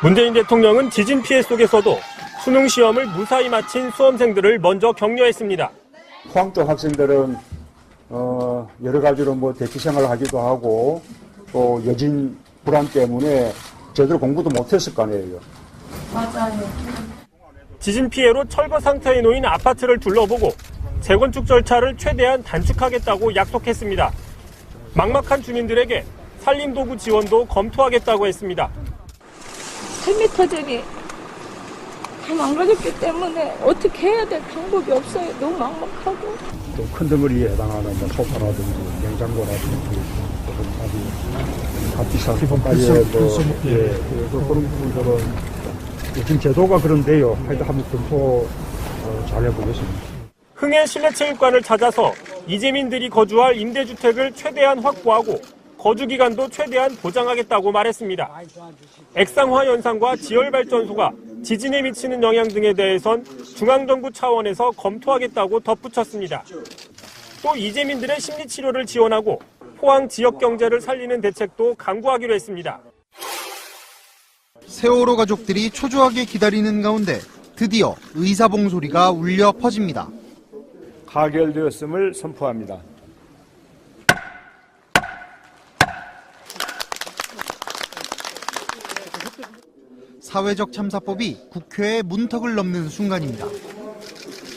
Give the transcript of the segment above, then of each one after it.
문재인 대통령은 지진 피해 속에서도 수능 시험을 무사히 마친 수험생들을 먼저 격려했습니다. 포항 쪽 학생들은 여러 가지로 대치 생활을 하기도 하고 또 여진 불안 때문에 제대로 공부도 못했을 거 아니에요. 맞아요. 지진 피해로 철거 상태에 놓인 아파트를 둘러보고 재건축 절차를 최대한 단축하겠다고 약속했습니다. 막막한 주민들에게 산림도구 지원도 검토하겠다고 했습니다. 10m 전이 다 망가졌기 때문에 어떻게 해야 될 방법이 없어요. 너무 막막하고. 또 큰 덩어리에 해당하는 소파라든지 냉장고라든지 기본까지 그런 부분들은 요즘 제도가 그런데요. 하여튼 한번 검토 잘 해보겠습니다. 흥해 실내체육관을 찾아서 이재민들이 거주할 임대주택을 최대한 확보하고 거주기간도 최대한 보장하겠다고 말했습니다. 액상화 현상과 지열발전소가 지진에 미치는 영향 등에 대해선 중앙정부 차원에서 검토하겠다고 덧붙였습니다. 또 이재민들의 심리치료를 지원하고 포항 지역 경제를 살리는 대책도 강구하기로 했습니다. 세월호 가족들이 초조하게 기다리는 가운데 드디어 의사봉 소리가 울려 퍼집니다. 가결되었음을 선포합니다. 사회적 참사법이 국회의 문턱을 넘는 순간입니다.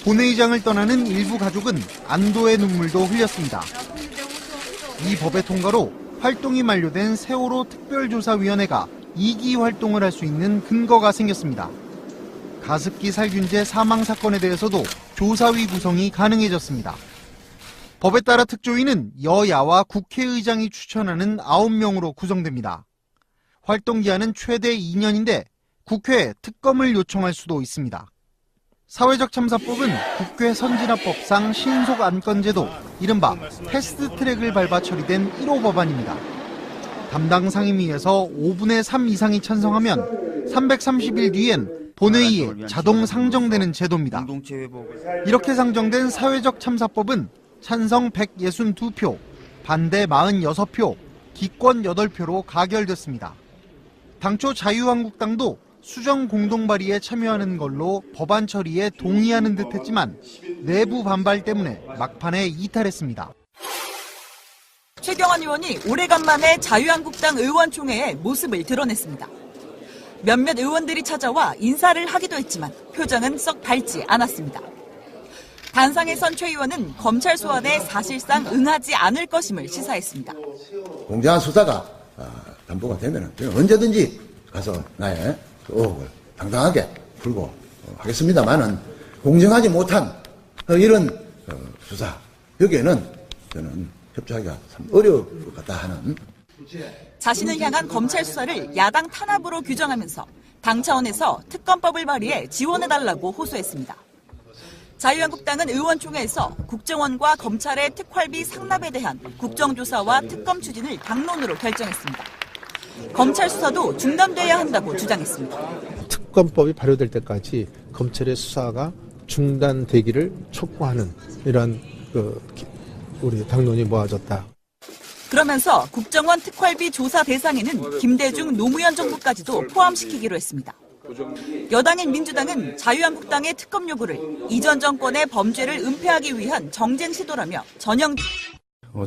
본회의장을 떠나는 일부 가족은 안도의 눈물도 흘렸습니다. 이 법의 통과로 활동이 만료된 세월호 특별조사위원회가 2기 활동을 할 수 있는 근거가 생겼습니다. 가습기 살균제 사망 사건에 대해서도 조사위 구성이 가능해졌습니다. 법에 따라 특조위는 여야와 국회의장이 추천하는 9명으로 구성됩니다. 활동 기한은 최대 2년인데 국회에 특검을 요청할 수도 있습니다. 사회적 참사법은 국회 선진화법상 신속 안건제도, 이른바 패스트트랙을 밟아 처리된 1호 법안입니다. 담당 상임위에서 5분의 3 이상이 찬성하면 330일 뒤엔 본회의에 자동 상정되는 제도입니다. 이렇게 상정된 사회적 참사법은 찬성 162표, 반대 46표, 기권 8표로 가결됐습니다. 당초 자유한국당도 수정 공동 발의에 참여하는 걸로 법안 처리에 동의하는 듯 했지만 내부 반발 때문에 막판에 이탈했습니다. 최경환 의원이 오래간만에 자유한국당 의원총회에 모습을 드러냈습니다. 몇몇 의원들이 찾아와 인사를 하기도 했지만 표정은 썩 밝지 않았습니다. 단상에 선 최 의원은 검찰 소환에 사실상 응하지 않을 것임을 시사했습니다. 공정한 수사가 담보가 되면 언제든지 가서 나의 의혹을 당당하게 풀고 하겠습니다만은 공정하지 못한 이런 수사, 여기에는 저는 협조하기가 참 어려울 것 같다 하는. 자신을 향한 검찰 수사를 야당 탄압으로 규정하면서 당 차원에서 특검법을 발의해 지원해달라고 호소했습니다. 자유한국당은 의원총회에서 국정원과 검찰의 특활비 상납에 대한 국정조사와 특검 추진을 당론으로 결정했습니다. 검찰 수사도 중단돼야 한다고 주장했습니다. 특검법이 발효될 때까지 검찰의 수사가 중단되기를 촉구하는 이런 우리 당론이 모아졌다. 그러면서 국정원 특활비 조사 대상에는 김대중 노무현 정부까지도 포함시키기로 했습니다. 여당인 민주당은 자유한국당의 특검 요구를 이전 정권의 범죄를 은폐하기 위한 정쟁 시도라며 전형.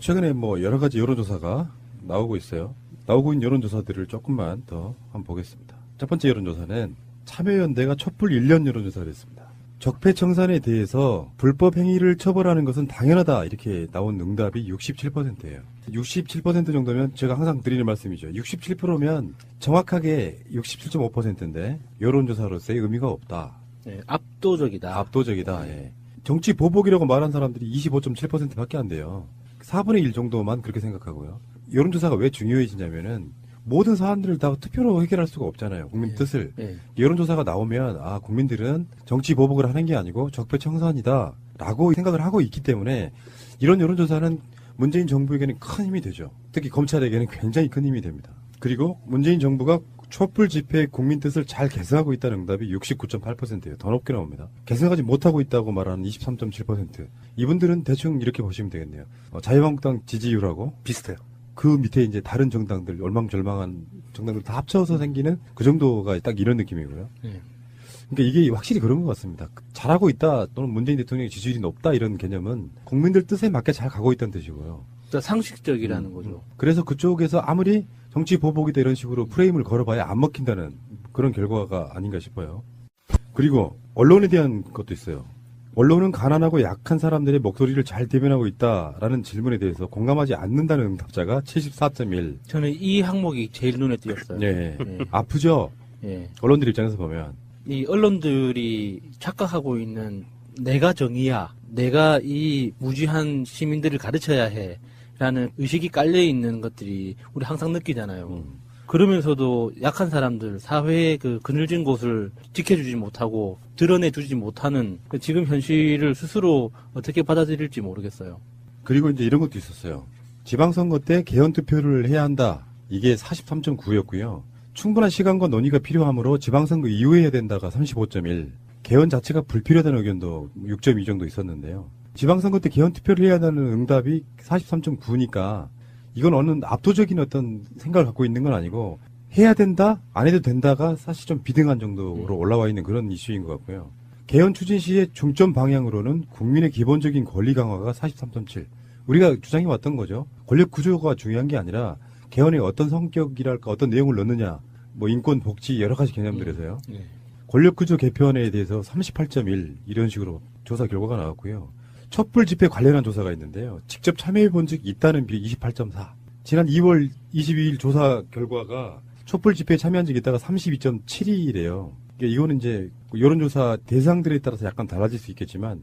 최근에 여러 가지 여론조사가 나오고 있어요. 나오고 있는 여론조사들을 조금만 더 한번 보겠습니다. 첫 번째 여론조사는 참여연대가 촛불 1년 여론조사를 했습니다. 적폐청산에 대해서 불법 행위를 처벌하는 것은 당연하다 이렇게 나온 응답이 67%예요. 67% 정도면 제가 항상 드리는 말씀이죠. 67%면 정확하게 67.5%인데 여론조사로서의 의미가 없다. 네, 압도적이다. 압도적이다. 예. 정치 보복이라고 말한 사람들이 25.7%밖에 안 돼요. 4분의 1 정도만 그렇게 생각하고요. 여론조사가 왜 중요해지냐면은 모든 사안들을 다 투표로 해결할 수가 없잖아요. 국민 뜻을. 여론조사가 나오면 국민들은 정치 보복을 하는 게 아니고 적폐청산이다 라고 생각을 하고 있기 때문에 이런 여론조사는 문재인 정부에게는 큰 힘이 되죠. 특히 검찰에게는 굉장히 큰 힘이 됩니다. 그리고 문재인 정부가 촛불 집회의 국민 뜻을 잘 계승하고 있다는 응답이 69.8%예요. 더 높게 나옵니다. 계승하지 못하고 있다고 말하는 23.7%. 이분들은 대충 이렇게 보시면 되겠네요. 자유한국당 지지율하고 비슷해요. 그 밑에 이제 다른 정당들, 얼망절망한 정당들 다 합쳐서 생기는 그 정도가 딱 이런 느낌이고요. 네. 그러니까 이게 확실히 그런 것 같습니다. 잘하고 있다 또는 문재인 대통령의 지지율이 높다 이런 개념은 국민들 뜻에 맞게 잘 가고 있다는 뜻이고요. 그러니까 상식적이라는 거죠. 그래서 그쪽에서 아무리 정치 보복이다 이런 식으로 프레임을 걸어봐야 안 먹힌다는 그런 결과가 아닌가 싶어요. 그리고 언론에 대한 것도 있어요. 언론은 가난하고 약한 사람들의 목소리를 잘 대변하고 있다라는 질문에 대해서 공감하지 않는다는 응답자가 74.1. 저는 이 항목이 제일 눈에 띄었어요. 네. 예. 아프죠? 예. 언론들 입장에서 보면. 이 언론들이 착각하고 있는 내가 정의야, 내가 이 무지한 시민들을 가르쳐야 해 라는 의식이 깔려 있는 것들이 우리 항상 느끼잖아요. 그러면서도 약한 사람들, 사회의 그 그늘진 곳을 지켜주지 못하고 드러내주지 못하는 그 지금 현실을 스스로 어떻게 받아들일지 모르겠어요. 그리고 이제 이런 것도 있었어요. 지방선거 때 개헌 투표를 해야 한다. 이게 43.9였고요. 충분한 시간과 논의가 필요하므로 지방선거 이후에 해야 된다가 35.1. 개헌 자체가 불필요하다는 의견도 6.2 정도 있었는데요. 지방선거 때 개헌 투표를 해야 한다는 응답이 43.9니까 이건 어느 압도적인 어떤 생각을 갖고 있는 건 아니고 해야 된다, 안 해도 된다가 사실 좀 비등한 정도로 올라와 있는 그런 이슈인 것 같고요. 개헌 추진 시의 중점 방향으로는 국민의 기본적인 권리 강화가 43.7. 우리가 주장해 왔던 거죠. 권력 구조가 중요한 게 아니라 개헌에 어떤 성격이랄까 어떤 내용을 넣느냐, 뭐 인권, 복지 여러 가지 개념들에서요. 권력 구조 개편에 대해서 38.1 이런 식으로 조사 결과가 나왔고요. 촛불 집회 관련한 조사가 있는데요. 직접 참여해 본 적 있다는 비 28.4. 지난 2월 22일 조사 결과가 촛불 집회에 참여한 적이 있다가 32.7이래요. 이거는 이제 여론조사 대상들에 따라서 약간 달라질 수 있겠지만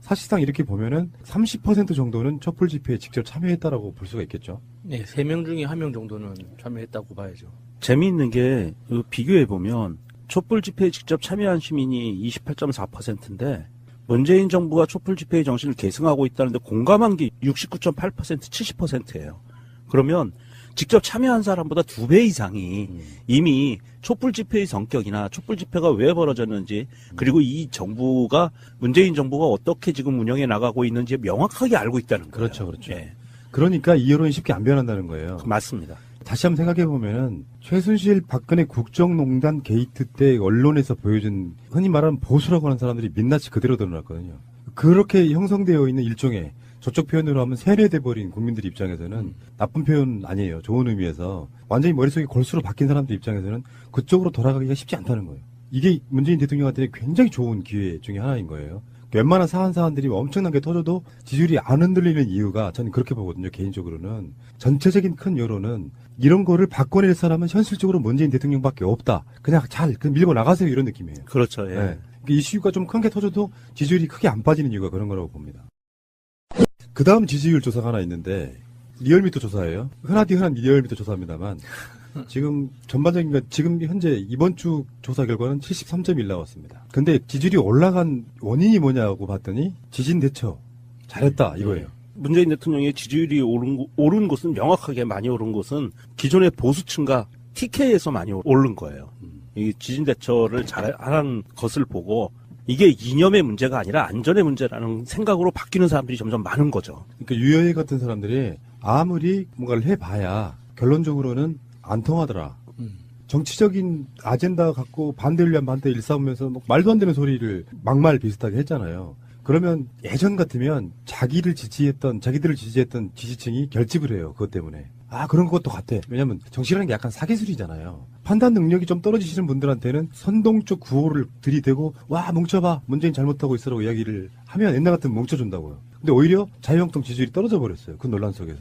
사실상 이렇게 보면은 30% 정도는 촛불 집회에 직접 참여했다라고 볼 수가 있겠죠. 네, 3명 중에 1명 정도는 참여했다고 봐야죠. 재미있는 게 비교해 보면 촛불 집회에 직접 참여한 시민이 28.4%인데 문재인 정부가 촛불 집회의 정신을 계승하고 있다는데 공감한 게 69.8%, 70%예요. 그러면 직접 참여한 사람보다 2배 이상이 이미 촛불 집회의 성격이나 촛불 집회가 왜 벌어졌는지 그리고 이 정부가 문재인 정부가 어떻게 지금 운영해 나가고 있는지 명확하게 알고 있다는 거예요. 그렇죠, 그렇죠. 예. 그러니까 이 여론이 쉽게 안 변한다는 거예요. 맞습니다. 다시 한번 생각해 보면은 최순실 박근혜 국정농단 게이트 때 언론에서 보여준 흔히 말하는 보수라고 하는 사람들이 민낯이 그대로 드러났거든요. 그렇게 형성되어 있는 일종의 저쪽 표현으로 하면 세뇌돼 버린 국민들 입장에서는 나쁜 표현 아니에요. 좋은 의미에서 완전히 머릿속에 골수로 바뀐 사람들 입장에서는 그쪽으로 돌아가기가 쉽지 않다는 거예요. 이게 문재인 대통령한테 굉장히 좋은 기회 중에 하나인 거예요. 웬만한 사안들이 엄청나게 터져도 지지율이 안 흔들리는 이유가 저는 그렇게 보거든요. 개인적으로는 전체적인 큰 여론은 이런 거를 바꿔낼 사람은 현실적으로 문재인 대통령밖에 없다. 그냥 잘 밀고 나가세요 이런 느낌이에요. 그렇죠. 예. 네. 그러니까 이슈가 좀 큰 게 터져도 지지율이 크게 안 빠지는 이유가 그런 거라고 봅니다. 그 다음 지지율 조사가 하나 있는데 리얼미터 조사예요. 흔한 리얼미터 조사입니다만 지금 전반적인 지금 현재 이번 주 조사 결과는 73.1 나왔습니다. 근데 지지율이 올라간 원인이 뭐냐고 봤더니 지진 대처 잘했다 이거예요. 문재인 대통령의 지지율이 오른 곳은 명확하게 많이 오른 곳은 기존의 보수층과 TK에서 많이 오른 거예요. 이 지진 대처를 잘하는 것을 보고 이게 이념의 문제가 아니라 안전의 문제라는 생각으로 바뀌는 사람들이 점점 많은 거죠. 그러니까 유여해 같은 사람들이 아무리 뭔가를 해봐야 결론적으로는 안 통하더라. 정치적인 아젠다 갖고 반대를 위한 반대 일삼으면서 말도 안 되는 소리를 막말 비슷하게 했잖아요. 그러면 예전 같으면 자기들을 지지했던 지지층이 결집을 해요. 그것 때문에. 아, 그런 것도 같아. 왜냐면 정치라는 게 약간 사기술이잖아요. 판단 능력이 좀 떨어지시는 분들한테는 선동적 구호를 들이대고 와 뭉쳐봐 문재인 잘못하고 있어라고 이야기를 하면 옛날 같으면 뭉쳐준다고요. 근데 오히려 자유한국당 지지율이 떨어져 버렸어요. 그 논란 속에서.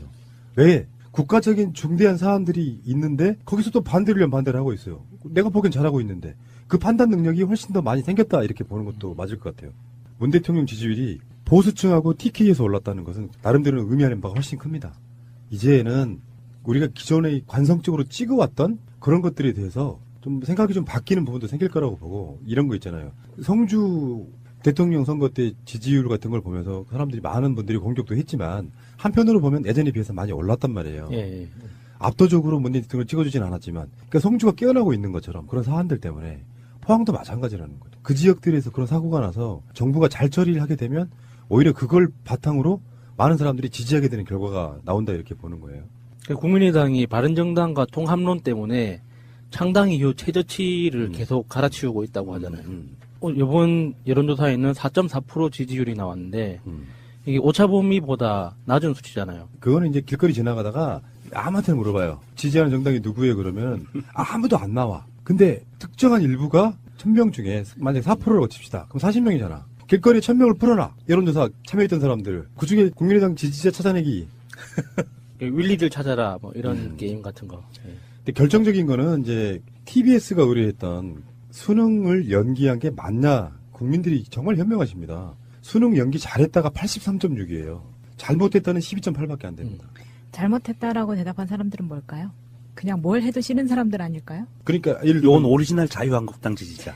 왜? 국가적인 중대한 사안들이 있는데 거기서 또 반대를 위한 반대를 하고 있어요. 내가 보기엔 잘하고 있는데 그 판단 능력이 훨씬 더 많이 생겼다 이렇게 보는 것도 맞을 것 같아요. 문 대통령 지지율이 보수층하고 TK에서 올랐다는 것은 나름대로 의미하는 바가 훨씬 큽니다. 이제는 우리가 기존에 관성적으로 찍어왔던 그런 것들에 대해서 좀 생각이 좀 바뀌는 부분도 생길 거라고 보고 이런 거 있잖아요. 성주 대통령 선거 때 지지율 같은 걸 보면서 사람들이 많은 분들이 공격도 했지만 한편으로 보면 예전에 비해서 많이 올랐단 말이에요. 예. 압도적으로 문재인 대통령을 찍어주진 않았지만 그러니까 성주가 깨어나고 있는 것처럼 그런 사안들 때문에 포항도 마찬가지라는 거죠. 그 지역들에서 그런 사고가 나서 정부가 잘 처리를 하게 되면 오히려 그걸 바탕으로 많은 사람들이 지지하게 되는 결과가 나온다 이렇게 보는 거예요. 국민의당이 바른정당과 통합론 때문에 창당 이후 최저치를 계속 갈아치우고 있다고 하잖아요. 이번 여론조사에는 4.4% 지지율이 나왔는데 이게 오차범위보다 낮은 수치잖아요. 그거는 이제 길거리 지나가다가 아무한테 물어봐요. 지지하는 정당이 누구예요? 그러면 아무도 안 나와. 근데 특정한 일부가 1000명 중에 만약에 4%를 칩시다. 그럼 40명이잖아. 길거리에 1000명을 풀어놔. 여론조사 참여했던 사람들. 그중에 국민의당 지지자 찾아내기. 윌리들 찾아라 뭐 이런 게임 같은 거. 네. 근데 결정적인 거는 이제 TBS가 의뢰했던 수능을 연기한 게 맞냐. 국민들이 정말 현명하십니다. 수능 연기 잘했다가 83.6이에요. 잘못했다는 12.8밖에 안 됩니다. 잘못했다라고 대답한 사람들은 뭘까요? 그냥 뭘 해도 싫은 사람들 아닐까요? 그러니까 이건 오리지널 자유한국당 지지자.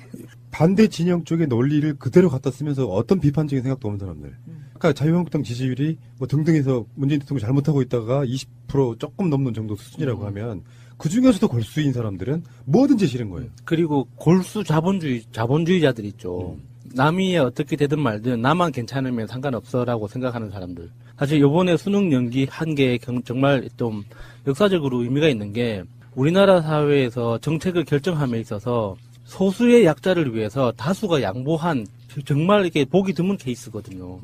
반대 진영 쪽의 논리를 그대로 갖다 쓰면서 어떤 비판적인 생각도 없는 사람들. 그러니까 자유한국당 지지율이 뭐 등등해서 문재인 대통령 잘못하고 있다가 20% 조금 넘는 정도 수준이라고 하면 그 중에서도 골수인 사람들은 뭐든지 싫은 거예요. 그리고 골수 자본주의자들 있죠. 남이 어떻게 되든 말든 나만 괜찮으면 상관없어라고 생각하는 사람들. 사실 이번에 수능 연기한 게 정말 좀 역사적으로 의미가 있는 게 우리나라 사회에서 정책을 결정함에 있어서 소수의 약자를 위해서 다수가 양보한 정말 이렇게 보기 드문 케이스거든요.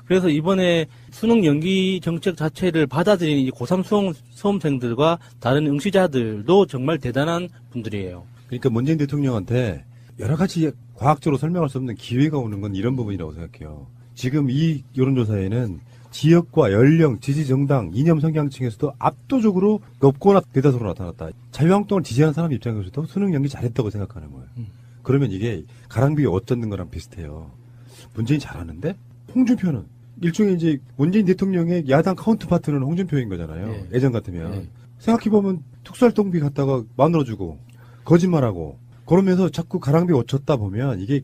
그래서 이번에 수능 연기 정책 자체를 받아들인 이 고3 수험생들과 다른 응시자들도 정말 대단한 분들이에요. 그러니까 문재인 대통령한테 여러 가지 과학적으로 설명할 수 없는 기회가 오는 건 이런 부분이라고 생각해요. 지금 이 여론조사에는 지역과 연령, 지지 정당, 이념 성향층에서도 압도적으로 높거나 대다수로 나타났다. 자유한국당을 지지하는 사람 입장에서도 수능 연기 잘했다고 생각하는 거예요. 그러면 이게 가랑비에 옷 젖는 거랑 비슷해요. 문재인 잘하는데 홍준표는 일종의 이제 문재인 대통령의 야당 카운트파트는 홍준표인 거잖아요. 네. 예전 같으면. 네. 생각해보면 특수활동비 갖다가 만들어주고 거짓말하고 그러면서 자꾸 가랑비에 옷 젖다 보면 이게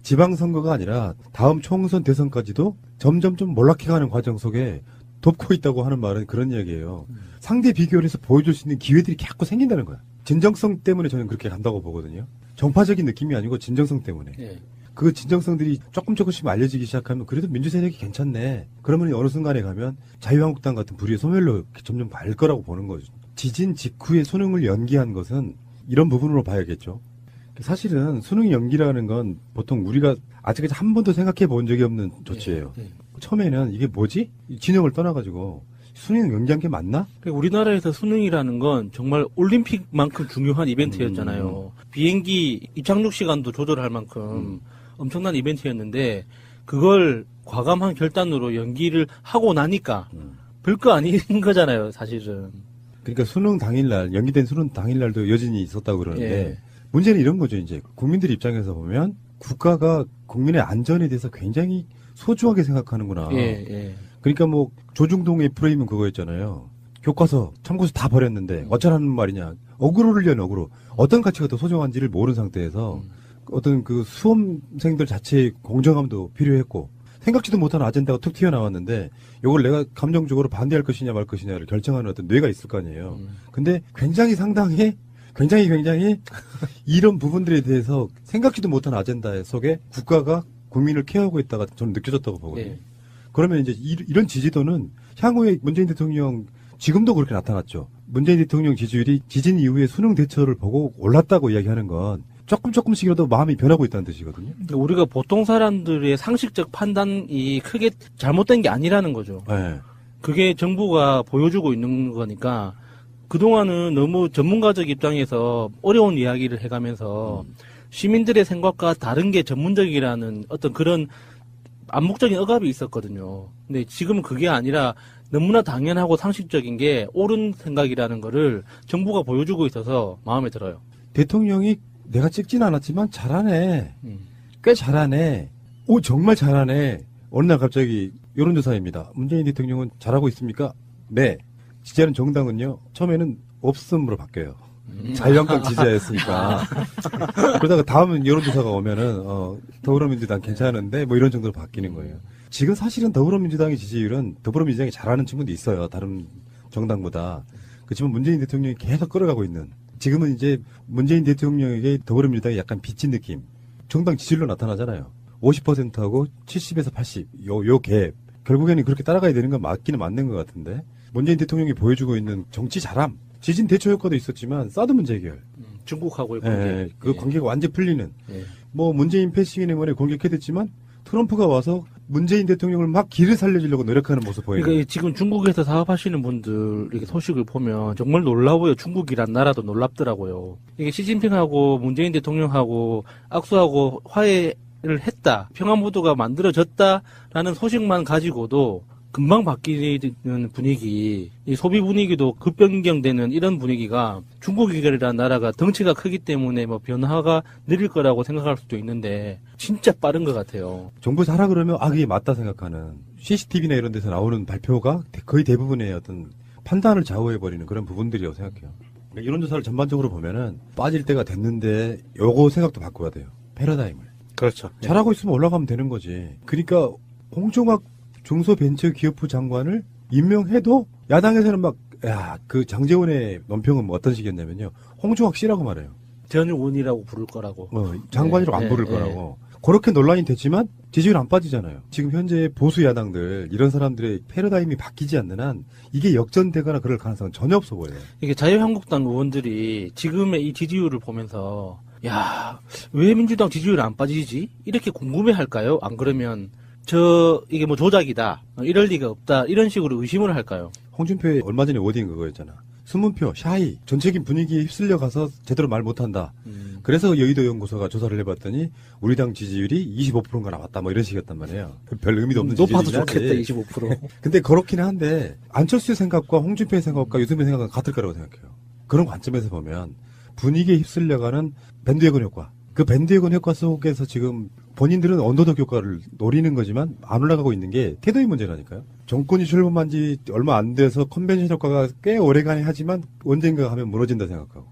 지방선거가 아니라 다음 총선 대선까지도 점점 좀 몰락해가는 과정 속에 돕고 있다고 하는 말은 그런 이야기예요. 상대 비교를 해서 보여줄 수 있는 기회들이 자꾸 생긴다는 거야. 진정성 때문에 저는 그렇게 간다고 보거든요. 정파적인 느낌이 아니고 진정성 때문에. 네. 그 진정성들이 조금씩 알려지기 시작하면 그래도 민주세력이 괜찮네. 그러면 어느 순간에 가면 자유한국당 같은 불의의 소멸로 점점 갈 거라고 보는 거죠. 지진 직후에 수능을 연기한 것은 이런 부분으로 봐야겠죠. 사실은 수능 연기라는 건 보통 우리가 아직까지 한 번도 생각해 본 적이 없는 조치예요. 네. 처음에는 이게 뭐지? 진영을 떠나가지고 수능 연기한 게 맞나? 우리나라에서 수능이라는 건 정말 올림픽만큼 중요한 이벤트였잖아요. 비행기 입착륙 시간도 조절할 만큼 엄청난 이벤트였는데 그걸 과감한 결단으로 연기를 하고 나니까 별거 아닌 거잖아요, 사실은. 그러니까 수능 당일날, 연기된 수능 당일날도 여진이 있었다고 그러는데 예. 문제는 이런 거죠. 이제 국민들 입장에서 보면 국가가 국민의 안전에 대해서 굉장히 소중하게 생각하는구나. 예. 그러니까 뭐 조중동의 프레임은 그거였잖아요. 교과서, 참고서 다 버렸는데 어쩌라는 말이냐. 어그로를 위한 어그로. 어떤 가치가 더 소중한지를 모르는 상태에서 어떤 그 수험생들 자체의 공정함도 필요했고 생각지도 못한 아젠다가 툭 튀어나왔는데 이걸 내가 감정적으로 반대할 것이냐 말 것이냐를 결정하는 어떤 뇌가 있을 거 아니에요. 근데 굉장히 이런 부분들에 대해서 생각지도 못한 아젠다 속에 국가가 국민을 케어하고 있다가 저는 느껴졌다고 보거든요. 예. 그러면 이제 이런 지지도는 향후에 문재인 대통령 지금도 그렇게 나타났죠. 문재인 대통령 지지율이 지진 이후에 수능 대처를 보고 올랐다고 이야기하는 건 조금씩이라도 마음이 변하고 있다는 뜻이거든요. 우리가 보통 사람들의 상식적 판단이 크게 잘못된 게 아니라는 거죠. 네. 그게 정부가 보여주고 있는 거니까 그동안은 너무 전문가적 입장에서 어려운 이야기를 해가면서 시민들의 생각과 다른 게 전문적이라는 어떤 그런 암묵적인 억압이 있었거든요. 근데 지금은 그게 아니라 너무나 당연하고 상식적인 게 옳은 생각이라는 거를 정부가 보여주고 있어서 마음에 들어요. 대통령이 내가 찍진 않았지만 잘하네. 꽤 잘하네. 오, 정말 잘하네. 어느 날 갑자기 여론조사입니다. 문재인 대통령은 잘하고 있습니까? 네. 지지하는 정당은요, 처음에는 없음으로 바뀌어요. 자유한국당 지지자였으니까. 그러다가 다음 여론조사가 오면은, 더불어민주당 괜찮은데, 뭐 이런 정도로 바뀌는 거예요. 지금 사실은 더불어민주당의 지지율은 더불어민주당이 잘하는 친구도 있어요. 다른 정당보다. 그렇지만 문재인 대통령이 계속 끌어가고 있는. 지금은 이제 문재인 대통령에게 더불어민주당이 약간 빚진 느낌. 정당 지지율로 나타나잖아요. 50%하고 70에서 80. 요 갭. 결국에는 그렇게 따라가야 되는 건 맞기는 맞는 것 같은데. 문재인 대통령이 보여주고 있는 정치 잘함, 지진 대처 효과도 있었지만 사드 문제 해결. 중국하고의 관계. 예, 그 관계가 완전 풀리는. 예. 뭐 문재인 패싱 행원에 공격해댔지만 트럼프가 와서 문재인 대통령을 막 길을 살려주려고 노력하는 모습 보여요. 그러니까 지금 중국에서 사업하시는 분들 이렇게 소식을 보면 정말 놀라워요. 중국이란 나라도 놀랍더라고요. 이게 시진핑하고 문재인 대통령하고 악수하고 화해를 했다, 평화무드가 만들어졌다라는 소식만 가지고도 금방 바뀌는 분위기, 이 소비 분위기도 급변경되는 이런 분위기가 중국이라는 나라가 덩치가 크기 때문에 뭐 변화가 느릴 거라고 생각할 수도 있는데 진짜 빠른 것 같아요. 정부 잘하 그러면 그게 맞다 생각하는 CCTV나 이런 데서 나오는 발표가 거의 대부분의 어떤 판단을 좌우해버리는 그런 부분들이라고 생각해요. 그러니까 이론조사를 전반적으로 보면은 빠질 때가 됐는데 요거 생각도 바꿔야 돼요. 패러다임을. 그렇죠. 잘하고 있으면 올라가면 되는 거지. 그러니까 홍종학 중소벤처기업부 장관을 임명해도 야당에서는 막, 그 장제원의 논평은 뭐 어떤 식이었냐면요. 홍종학 씨라고 말해요. 전의원이라고 부를 거라고. 장관이라고 안 부를 거라고. 그렇게 논란이 됐지만 지지율 안 빠지잖아요. 지금 현재 보수 야당들, 이런 사람들의 패러다임이 바뀌지 않는 한 이게 역전되거나 그럴 가능성은 전혀 없어 보여요. 이게 자유한국당 의원들이 지금의 이 지지율을 보면서 왜 민주당 지지율이 안 빠지지? 이렇게 궁금해 할까요? 안 그러면 이게 뭐 조작이다, 이럴 리가 없다, 이런 식으로 의심을 할까요? 홍준표의 얼마 전에 워딩 그거였잖아. 숨문표, 샤이, 전체적인 분위기에 휩쓸려 가서 제대로 말 못한다. 그래서 여의도 연구소가 조사를 해봤더니 우리 당 지지율이 25%인가 나왔다, 뭐 이런 식이었단 말이에요. 별 의미도 없는 높아도 지지율이긴 좋겠다, 25%. 근데 그렇긴 한데 안철수의 생각과 홍준표의 생각과 유승민의 생각은 같을 거라고 생각해요. 그런 관점에서 보면 분위기에 휩쓸려가는 밴드웨건 효과. 그 밴드웨건 효과 속에서 지금 본인들은 언더독 효과를 노리는 거지만 안 올라가고 있는 게 태도의 문제라니까요. 정권이 출범한 지 얼마 안 돼서 컨벤션 효과가 꽤 오래가긴 하지만 언젠가 하면 무너진다 생각하고,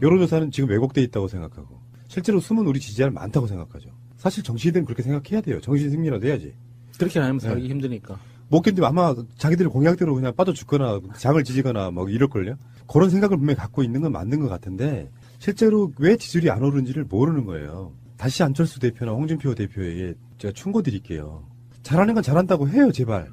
여론조사는 지금 왜곡돼 있다고 생각하고, 실제로 숨은 우리 지지자는 많다고 생각하죠. 사실 정치인들은 그렇게 생각해야 돼요. 정신 승리라도 해야지. 그렇게 안 하면 살기 힘드니까. 못 견디면 아마 자기들 공약대로 그냥 빠져 죽거나 장을 지지거나 뭐 이럴걸요. 그런 생각을 분명히 갖고 있는 건 맞는 것 같은데 실제로 왜 지지율이 안 오르는지를 모르는 거예요. 다시 안철수 대표나 홍준표 대표에게 제가 충고 드릴게요. 잘하는 건 잘한다고 해요, 제발.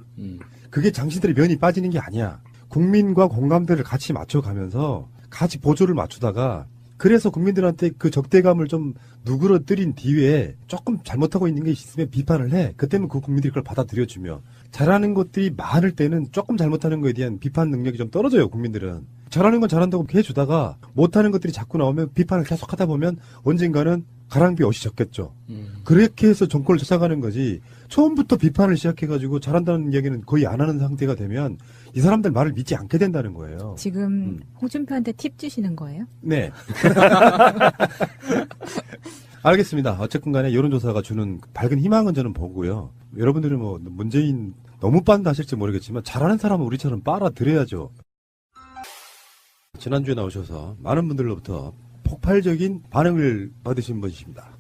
그게 당신들의 면이 빠지는 게 아니야. 국민과 공감대를 같이 맞춰가면서 같이 보조를 맞추다가 그래서 국민들한테 그 적대감을 좀 누그러뜨린 뒤에 조금 잘못하고 있는 게 있으면 비판을 해. 그때는 그 국민들이 그걸 받아들여주며, 잘하는 것들이 많을 때는 조금 잘못하는 거에 대한 비판 능력이 좀 떨어져요, 국민들은. 잘하는 건 잘한다고 해주다가 못하는 것들이 자꾸 나오면 비판을 계속 하다 보면 언젠가는 가랑비 옷이 젖겠죠. 그렇게 해서 정권을 쫓아가는 거지, 처음부터 비판을 시작해가지고 잘한다는 이야기는 거의 안 하는 상태가 되면 이 사람들 말을 믿지 않게 된다는 거예요. 지금 홍준표한테 팁 주시는 거예요? 네. 알겠습니다. 어쨌든 간에 여론조사가 주는 밝은 희망은 저는 보고요. 여러분들은 뭐 문재인 너무 빤다 하실지 모르겠지만 잘하는 사람은 우리처럼 빨아들여야죠. 지난주에 나오셔서 많은 분들로부터 폭발적인 반응을 받으신 분이십니다.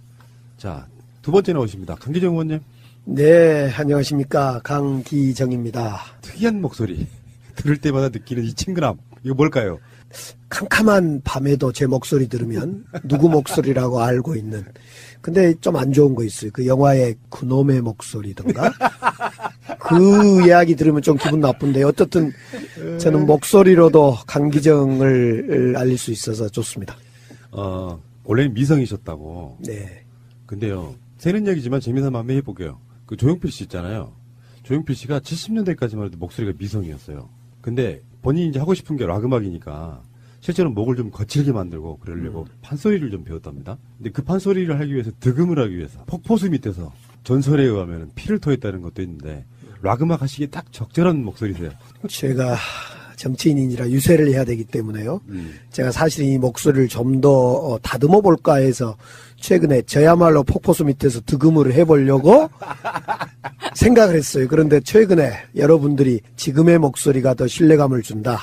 자, 두 번째 나오십니다. 강기정 의원님. 네, 안녕하십니까. 강기정입니다. 특이한 목소리. 들을 때마다 느끼는 이 친근함. 이거 뭘까요? 캄캄한 밤에도 제 목소리 들으면 누구 목소리라고 알고 있는. 근데 좀 안 좋은 거 있어요. 그 영화의 그놈의 목소리던가. 그 이야기 들으면 좀 기분 나쁜데 어떻든 저는 목소리로도 강기정을 알릴 수 있어서 좋습니다. 원래는 미성이셨다고. 네. 근데요, 새는 얘기지만 재미삼아 한번 해볼게요. 그 조용필 씨 있잖아요. 조용필 씨가 70년대까지만 해도 목소리가 미성이었어요. 근데 본인이 이제 하고 싶은 게 락 음악이니까 실제로 목을 좀 거칠게 만들고 그러려고 판소리를 좀 배웠답니다. 근데 그 판소리를 하기 위해서 득음을 하기 위해서 폭포수 밑에서 전설에 의하면 피를 토했다는 것도 있는데 락 음악 하시기에 딱 적절한 목소리세요. 제가 정치인이라 유세를 해야 되기 때문에요. 제가 사실 이 목소리를 좀 더 다듬어 볼까 해서 최근에 저야말로 폭포수 밑에서 득음을 해보려고 생각을 했어요. 그런데 최근에 여러분들이 지금의 목소리가 더 신뢰감을 준다.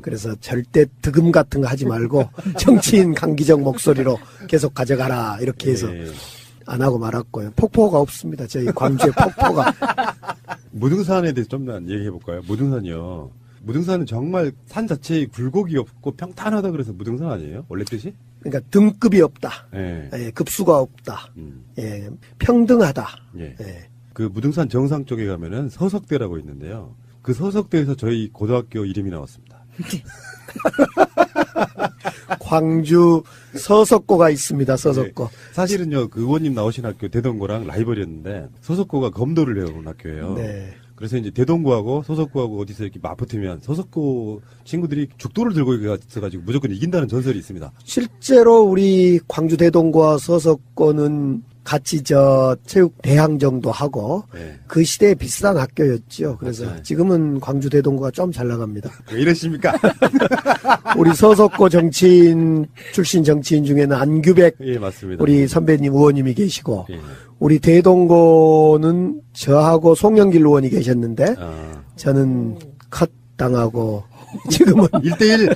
그래서 절대 득음 같은 거 하지 말고 정치인 강기정 목소리로 계속 가져가라. 이렇게 해서 안 하고 말았고요. 폭포가 없습니다. 저희 광주에 폭포가. 무등산에 대해서 좀 더 얘기해 볼까요? 무등산이요. 무등산은 정말 산 자체에 굴곡이 없고 평탄하다 그래서 무등산 아니에요? 원래 뜻이? 그러니까 등급이 없다. 네. 예, 급수가 없다. 예, 평등하다. 예. 예. 그 무등산 정상 쪽에 가면은 서석대라고 있는데요. 그 서석대에서 저희 고등학교 이름이 나왔습니다. 광주 서석고가 있습니다. 서석고. 네, 사실은요, 그 의원님 나오신 학교 대동고랑 라이벌이었는데 서석고가 검도를 해온 학교예요. 네. 그래서 이제 대동고하고 서석고하고 어디서 이렇게 맞붙으면 서석고 친구들이 죽도를 들고 있어가지고 무조건 이긴다는 전설이 있습니다. 실제로 우리 광주 대동고와 서석고는 같이 체육 대항정도 하고 네. 그 시대에 비슷한 학교였죠. 그래서 맞아요. 지금은 광주 대동고가 좀 잘 나갑니다. 왜 이러십니까? 우리 서석고 출신 정치인 중에는 안규백 예, 맞습니다. 우리 선배님 의원님이 계시고 예. 우리 대동고는 저하고 송영길 의원이 계셨는데 저는 컷 당하고 지금은 1대1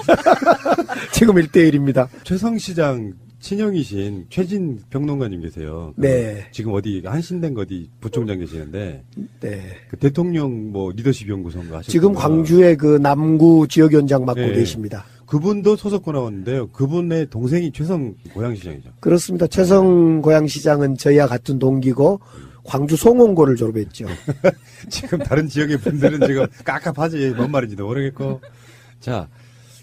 지금 1대1입니다. 최성시장 친형이신 최진 평론가님 계세요. 네. 지금 어디 한신된 어디 부총장 계시는데 네. 그 대통령 리더십 연구소인가 하셨고 지금 광주의 그 남구 지역위원장 맡고 네. 계십니다. 그분도 소속고 나왔는데요. 그분의 동생이 최성 고양시장이죠. 그렇습니다. 최성 고양시장은 저희와 같은 동기고 광주 송원고를 졸업했죠. 지금 다른 지역의 분들은 지금 깝깝하지 뭔 말인지도 모르겠고. 자,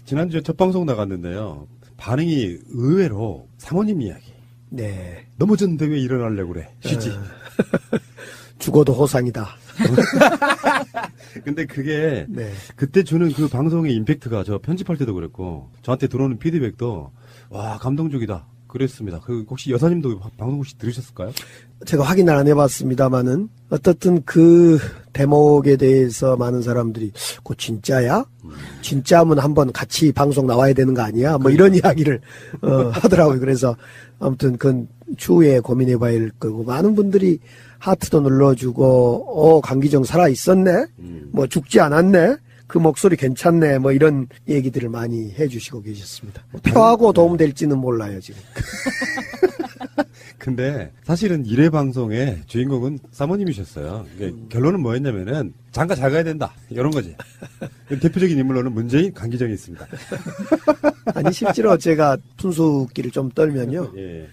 지난주에 첫 방송 나갔는데요. 반응이 의외로 사모님 이야기. 네. 넘어졌는데 왜 일어나려고 그래. 쉬지. 죽어도 호상이다. 근데 그게 네. 그때 주는 그 방송의 임팩트가 저 편집할 때도 그랬고 저한테 들어오는 피드백도 와 감동적이다 그랬습니다. 그 혹시 여사님도 방송 혹시 들으셨을까요? 제가 확인을 안 해봤습니다만은 어떻든 그 대목에 대해서 많은 사람들이 그거 진짜야? 진짜면 한번 같이 방송 나와야 되는 거 아니야? 뭐 이런 이야기를 하더라고요. 그래서 아무튼 그건 추후에 고민해봐야 할 거고 많은 분들이 하트도 눌러주고 강기정 살아 있었네? 뭐 죽지 않았네? 그 목소리 괜찮네? 뭐 이런 얘기들을 많이 해주시고 계셨습니다. 표하고 도움될지는 몰라요 지금. 근데 사실은 1회 방송의 주인공은 사모님이셨어요. 그러니까 결론은 뭐였냐면은 장가 잘 가야 된다 이런 거지. 대표적인 인물로는 문재인, 강기정이 있습니다. 아니 실제로 제가 푼수기를 좀 떨면요. 예.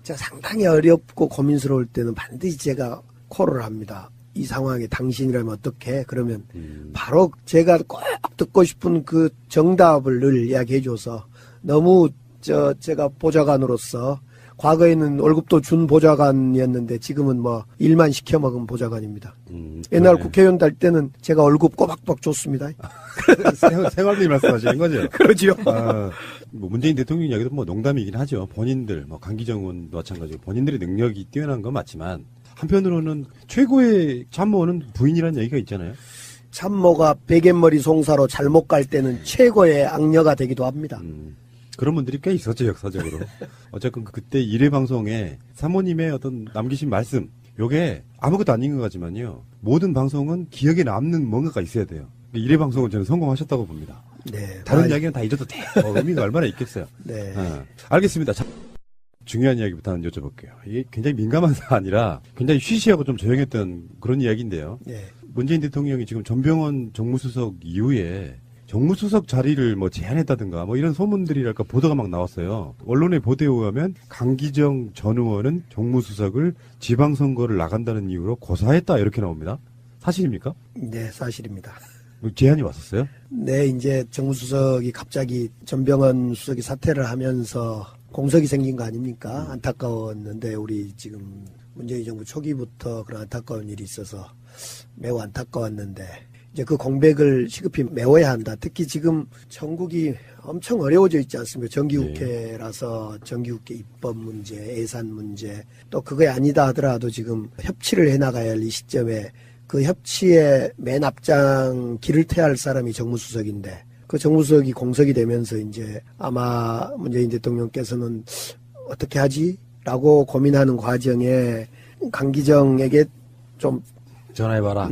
제가 상당히 어렵고 고민스러울 때는 반드시 제가 콜을 합니다. 이 상황에 당신이라면 어떻게? 그러면 바로 제가 꼭 듣고 싶은 그 정답을 늘 이야기해줘서 너무 제가 보좌관으로서 과거에는 월급도 준 보좌관이었는데 지금은 뭐 일만 시켜먹은 보좌관입니다. 옛날 국회의원 달 때는 제가 월급 꼬박꼬박 줬습니다. 생활비 말씀하시는 거죠? 그러지요. 뭐 문재인 대통령 이야기도 뭐 농담이긴 하죠. 본인들, 뭐 강기정 의원도 마찬가지고 본인들의 능력이 뛰어난 건 맞지만 한편으로는 최고의 참모는 부인이라는 얘기가 있잖아요. 참모가 베갯머리 송사로 잘못 갈 때는 최고의 악녀가 되기도 합니다. 그런 분들이 꽤 있었죠, 역사적으로. 어쨌든 그때 1회 방송에 사모님의 어떤 남기신 말씀, 요게 아무것도 아닌 것 같지만요. 모든 방송은 기억에 남는 뭔가가 있어야 돼요. 1회 방송은 저는 성공하셨다고 봅니다. 네. 다른 이야기는 다 잊어도 돼. 의미가 얼마나 있겠어요. 네. 알겠습니다. 자, 중요한 이야기부터 한번 여쭤볼게요. 이게 굉장히 민감한 사안이라 굉장히 쉬쉬하고 좀 조용했던 그런 이야기인데요. 네. 문재인 대통령이 지금 전병헌 정무수석 이후에 정무수석 자리를 뭐 제안했다든가 뭐 이런 소문들이랄까 보도가 막 나왔어요. 언론의 보도에 의하면 강기정 전 의원은 정무수석을 지방선거를 나간다는 이유로 고사했다 이렇게 나옵니다. 사실입니까? 네, 사실입니다. 제안이 왔었어요? 네, 이제 정무수석이 갑자기 전병헌 수석이 사퇴를 하면서 공석이 생긴 거 아닙니까? 안타까웠는데 우리 지금 문재인 정부 초기부터 그런 안타까운 일이 있어서 매우 안타까웠는데 이제 그 공백을 시급히 메워야 한다. 특히 지금 전국이 엄청 어려워져 있지 않습니까? 정기국회라서 정기국회 입법 문제, 예산 문제, 또 그게 아니다 하더라도 지금 협치를 해나가야 할 이 시점에 그 협치의 맨 앞장 길을 태야 할 사람이 정무수석인데 그 정무수석이 공석이 되면서 이제 아마 문재인 대통령께서는 어떻게 하지? 라고 고민하는 과정에 강기정에게 좀 전화해봐라.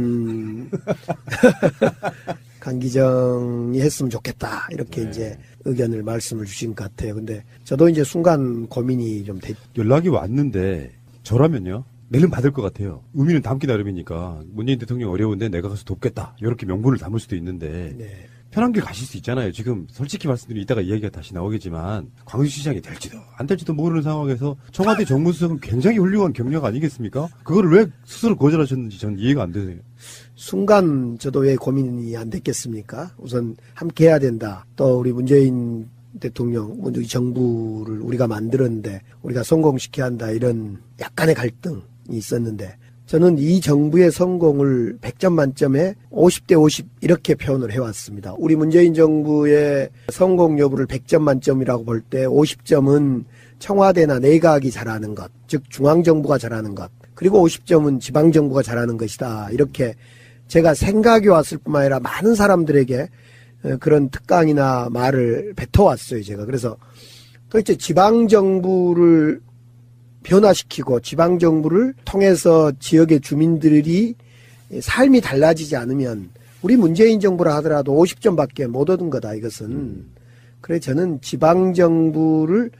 강기정이 했으면 좋겠다. 이렇게 이제 의견을 말씀을 주신 것 같아요. 근데 저도 이제 순간 고민이 좀 연락이 왔는데 저라면요. 내일은 받을 것 같아요. 의미는 담기 나름이니까 문재인 대통령 어려운데 내가 가서 돕겠다. 이렇게 명분을 담을 수도 있는데 네. 편한 길 가실 수 있잖아요. 지금 솔직히 말씀드리면 이따가 이야기가 다시 나오겠지만 광주시장이 될지도 안 될지도 모르는 상황에서 청와대 정무수석은 굉장히 훌륭한 경력 아니겠습니까? 그거를 왜 스스로 거절하셨는지 저는 이해가 안 되네요. 순간 저도 왜 고민이 안 됐겠습니까? 우선 함께 해야 된다. 또 우리 문재인 대통령, 우리 정부를 우리가 만들었는데 우리가 성공시켜야 한다. 이런 약간의 갈등이 있었는데 저는 이 정부의 성공을 100점 만점에 50대 50 이렇게 표현을 해왔습니다. 우리 문재인 정부의 성공 여부를 100점 만점이라고 볼 때 50점은 청와대나 내각이 잘하는 것, 즉 중앙정부가 잘하는 것, 그리고 50점은 지방정부가 잘하는 것이다. 이렇게 제가 생각이 왔을 뿐만 아니라 많은 사람들에게 그런 특강이나 말을 뱉어왔어요, 제가. 그래서 도대체 지방정부를 변화시키고 지방정부를 통해서 지역의 주민들이 삶이 달라지지 않으면 우리 문재인 정부라 하더라도 50점밖에 못 얻은 거다, 이것은. 그래서 저는 지방정부를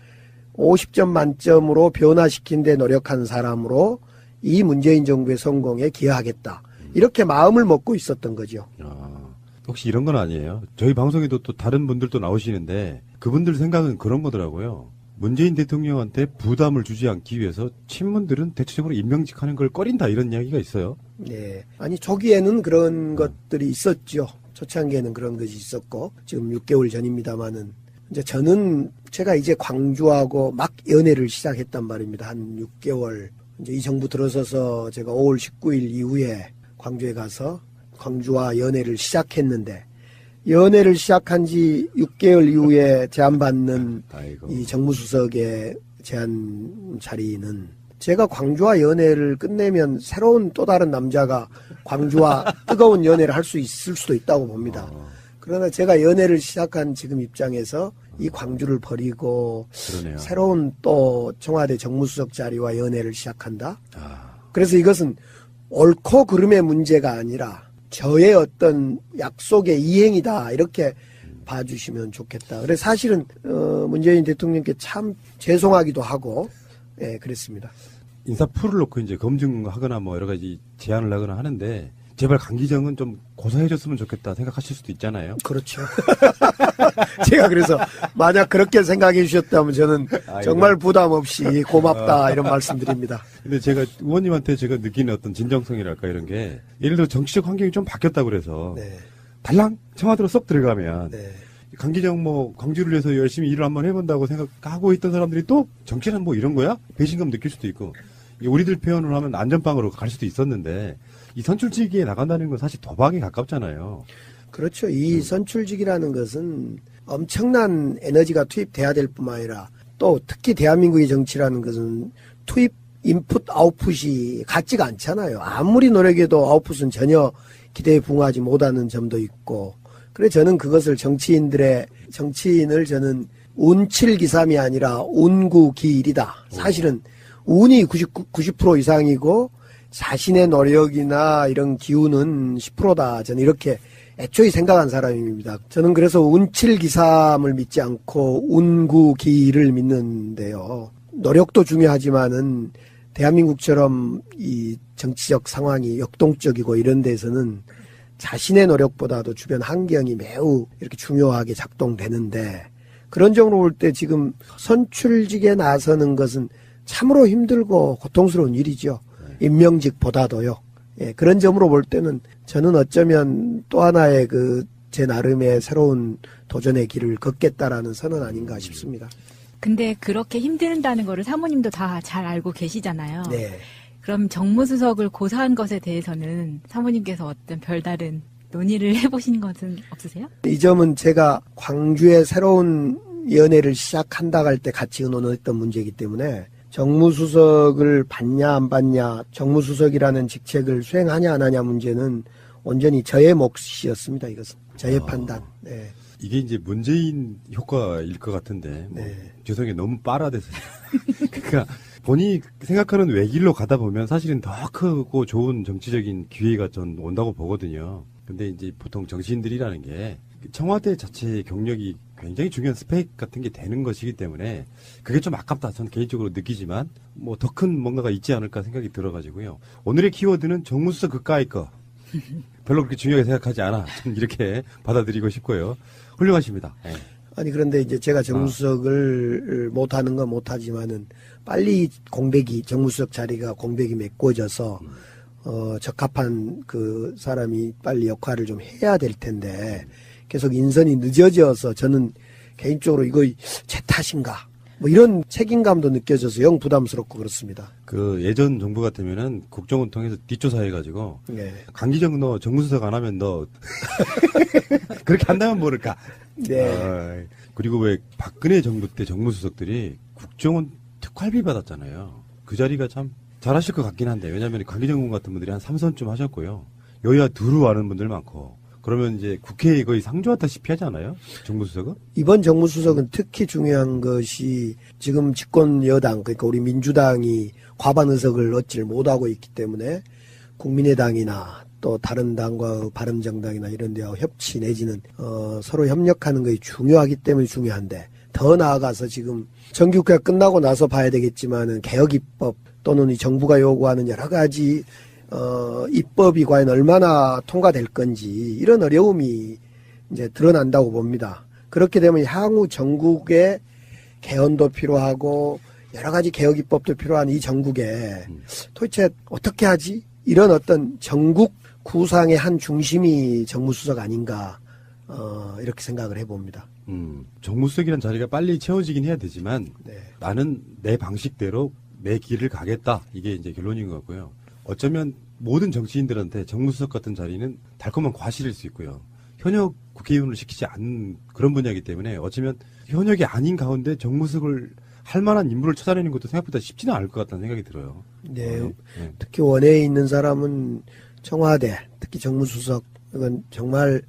50점 만점으로 변화시킨 데 노력한 사람으로 이 문재인 정부의 성공에 기여하겠다. 이렇게 마음을 먹고 있었던 거죠. 혹시 이런 건 아니에요? 저희 방송에도 또 다른 분들도 나오시는데 그분들 생각은 그런 거더라고요. 문재인 대통령한테 부담을 주지 않기 위해서 친문들은 대체적으로 임명직하는 걸 꺼린다 이런 이야기가 있어요. 네. 아니 초기에는 그런 것들이 있었죠. 초창기에는 그런 것이 있었고 지금 6개월 전입니다만은 이제 저는 제가 이제 광주하고 막 연애를 시작했단 말입니다. 한 6개월. 이제 이 정부 들어서서 제가 5월 19일 이후에 광주에 가서 광주와 연애를 시작했는데 연애를 시작한 지 6개월 이후에 제안받는 이 정무수석의 제안 자리는 제가 광주와 연애를 끝내면 새로운 또 다른 남자가 광주와 뜨거운 연애를 할 수 있을 수도 있다고 봅니다. 그러나 제가 연애를 시작한 지금 입장에서 이 광주를 버리고 그러네요. 새로운 또 청와대 정무수석 자리와 연애를 시작한다. 그래서 이것은 옳고 그름의 문제가 아니라 저의 어떤 약속의 이행이다 이렇게 봐주시면 좋겠다. 그래서 사실은 문재인 대통령께 참 죄송하기도 하고 그랬습니다. 인사풀을 놓고 이제 검증하거나 뭐 여러 가지 제안을 하거나 하는데 제발 강기정은 좀 고사해줬으면 좋겠다 생각하실 수도 있잖아요. 그렇죠. 제가 그래서 만약 그렇게 생각해 주셨다면 저는 정말 부담 없이 고맙다 이런 말씀드립니다. 근데 제가 의원님한테 제가 느끼는 어떤 진정성이랄까 이런 게 예를 들어 정치적 환경이 좀 바뀌었다 그래서 달랑 청와대로 쏙 들어가면 강기정 뭐 광주를 위해서 열심히 일을 한번 해본다고 생각하고 있던 사람들이 또 정치는 뭐 이런 거야? 배신감 느낄 수도 있고 우리들 표현을 하면 안전빵으로 갈 수도 있었는데 이 선출직에 나간다는 건 사실 도박에 가깝잖아요. 그렇죠. 이 선출직이라는 것은 엄청난 에너지가 투입돼야 될 뿐만 아니라 또 특히 대한민국의 정치라는 것은 투입 인풋 아웃풋이 같지가 않잖아요. 아무리 노력해도 아웃풋은 전혀 기대에 부응하지 못하는 점도 있고 그래서 저는 그것을 정치인을 저는 운칠기삼이 아니라 운구기일이다. 사실은 운이 90% 이상이고 자신의 노력이나 이런 기운은 10%다. 저는 이렇게 애초에 생각한 사람입니다. 저는 그래서 운칠기삼을 믿지 않고 운구기를 믿는데요. 노력도 중요하지만은 대한민국처럼 이 정치적 상황이 역동적이고 이런 데서는 자신의 노력보다도 주변 환경이 매우 이렇게 중요하게 작동되는데 그런 점으로 볼 때 지금 선출직에 나서는 것은 참으로 힘들고 고통스러운 일이죠. 임명직보다도요. 그런 점으로 볼 때는 저는 어쩌면 또 하나의 제 나름의 새로운 도전의 길을 걷겠다라는 선언 아닌가 싶습니다. 근데 그렇게 힘든다는 거를 사모님도 다 잘 알고 계시잖아요. 네. 그럼 정무수석을 고사한 것에 대해서는 사모님께서 어떤 별다른 논의를 해보신 것은 없으세요? 이 점은 제가 광주의 새로운 연애를 시작한다 할 때 같이 의논했던 문제이기 때문에 정무수석을 받냐 안 받냐 정무수석이라는 직책을 수행하냐 안 하냐 문제는 온전히 저의 몫이었습니다. 이것은 저의 판단. 네. 이게 이제 문재인 효과일 것 같은데 뭐 죄송해요 너무 빨아대서 그러니까 본인이 생각하는 외길로 가다 보면 사실은 더 크고 좋은 정치적인 기회가 전 온다고 보거든요. 근데 이제 보통 정치인들이라는 게 청와대 자체의 경력이 굉장히 중요한 스펙 같은 게 되는 것이기 때문에 그게 좀 아깝다 저는 개인적으로 느끼지만 뭐 더 큰 뭔가가 있지 않을까 생각이 들어가지고요. 오늘의 키워드는 정무수석 그까이 거 별로 그렇게 중요하게 생각하지 않아. 좀 이렇게 받아들이고 싶고요. 훌륭하십니다. 네. 아니 그런데 이제 제가 정무수석을 못하는 건 못하지만은 빨리 정무수석 자리가 공백이 메꿔져서 적합한 그 사람이 빨리 역할을 좀 해야 될 텐데 계속 인선이 늦어져서 저는 개인적으로 이거 제 탓인가 뭐 이런 책임감도 느껴져서 영 부담스럽고 그렇습니다. 그 예전 정부 같으면은 국정원 통해서 뒷조사해가지고 네. 강기정 너 정무수석 안 하면 너 그렇게 한다면 모를까. 네. 그리고 왜 박근혜 정부 때 정무수석들이 국정원 특활비 받았잖아요. 그 자리가 참 잘하실 것 같긴 한데 왜냐하면 강기정 군 같은 분들이 한 3선쯤 하셨고요. 여야 두루 아는 분들 많고 그러면 이제 국회에 거의 상주하다시피 하지 않아요? 정무수석은? 이번 정무수석은 특히 중요한 것이 지금 집권 여당 그러니까 우리 민주당이 과반 의석을 얻질 못하고 있기 때문에 국민의당이나 또 다른 당과 바른정당이나 이런 데와 협치 내지는 서로 협력하는 것이 중요하기 때문에 중요한데 더 나아가서 지금 정기국회가 끝나고 나서 봐야 되겠지만은 개혁입법 또는 이 정부가 요구하는 여러 가지 입법이 과연 얼마나 통과될 건지 이런 어려움이 이제 드러난다고 봅니다. 그렇게 되면 향후 전국의 개헌도 필요하고 여러 가지 개혁 입법도 필요한 이 전국에 도대체 어떻게 하지? 이런 어떤 전국 구상의 한 중심이 정무수석 아닌가 이렇게 생각을 해봅니다. 정무수석이라는 자리가 빨리 채워지긴 해야 되지만 네. 나는 내 방식대로 내 길을 가겠다. 이게 이제 결론인 것 같고요. 어쩌면 모든 정치인들한테 정무수석 같은 자리는 달콤한 과실일 수 있고요. 현역 국회의원을 시키지 않는 그런 분야이기 때문에 어쩌면 현역이 아닌 가운데 정무수석을 할 만한 인물을 찾아내는 것도 생각보다 쉽지는 않을 것 같다는 생각이 들어요. 네. 네. 특히 원외에 있는 사람은 청와대, 특히 정무수석, 이건 정말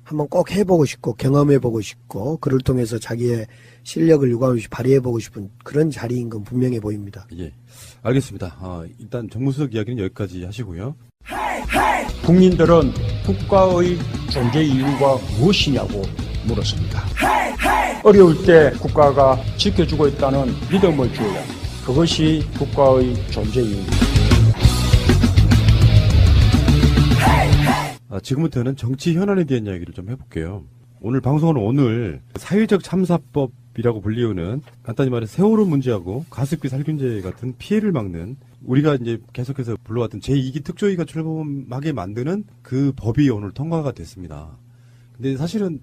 한번 꼭 해보고 싶고 경험해보고 싶고 그를 통해서 자기의 실력을 유감없이 발휘해보고 싶은 그런 자리인 건 분명해 보입니다. 예, 알겠습니다. 일단 정무수석 이야기는 여기까지 하시고요. 국민들은 국가의 존재 이유가 무엇이냐고 물었습니다. 어려울 때 국가가 지켜주고 있다는 믿음을 주어야 그것이 국가의 존재 이유입니다. 지금부터는 정치 현안에 대한 이야기를 좀 해볼게요. 오늘 방송은 오늘 사회적 참사법이라고 불리우는 간단히 말해 세월호 문제하고 가습기 살균제 같은 피해를 막는 우리가 이제 계속해서 불러왔던 제2기 특조위가 출범하게 만드는 그 법이 오늘 통과가 됐습니다. 근데 사실은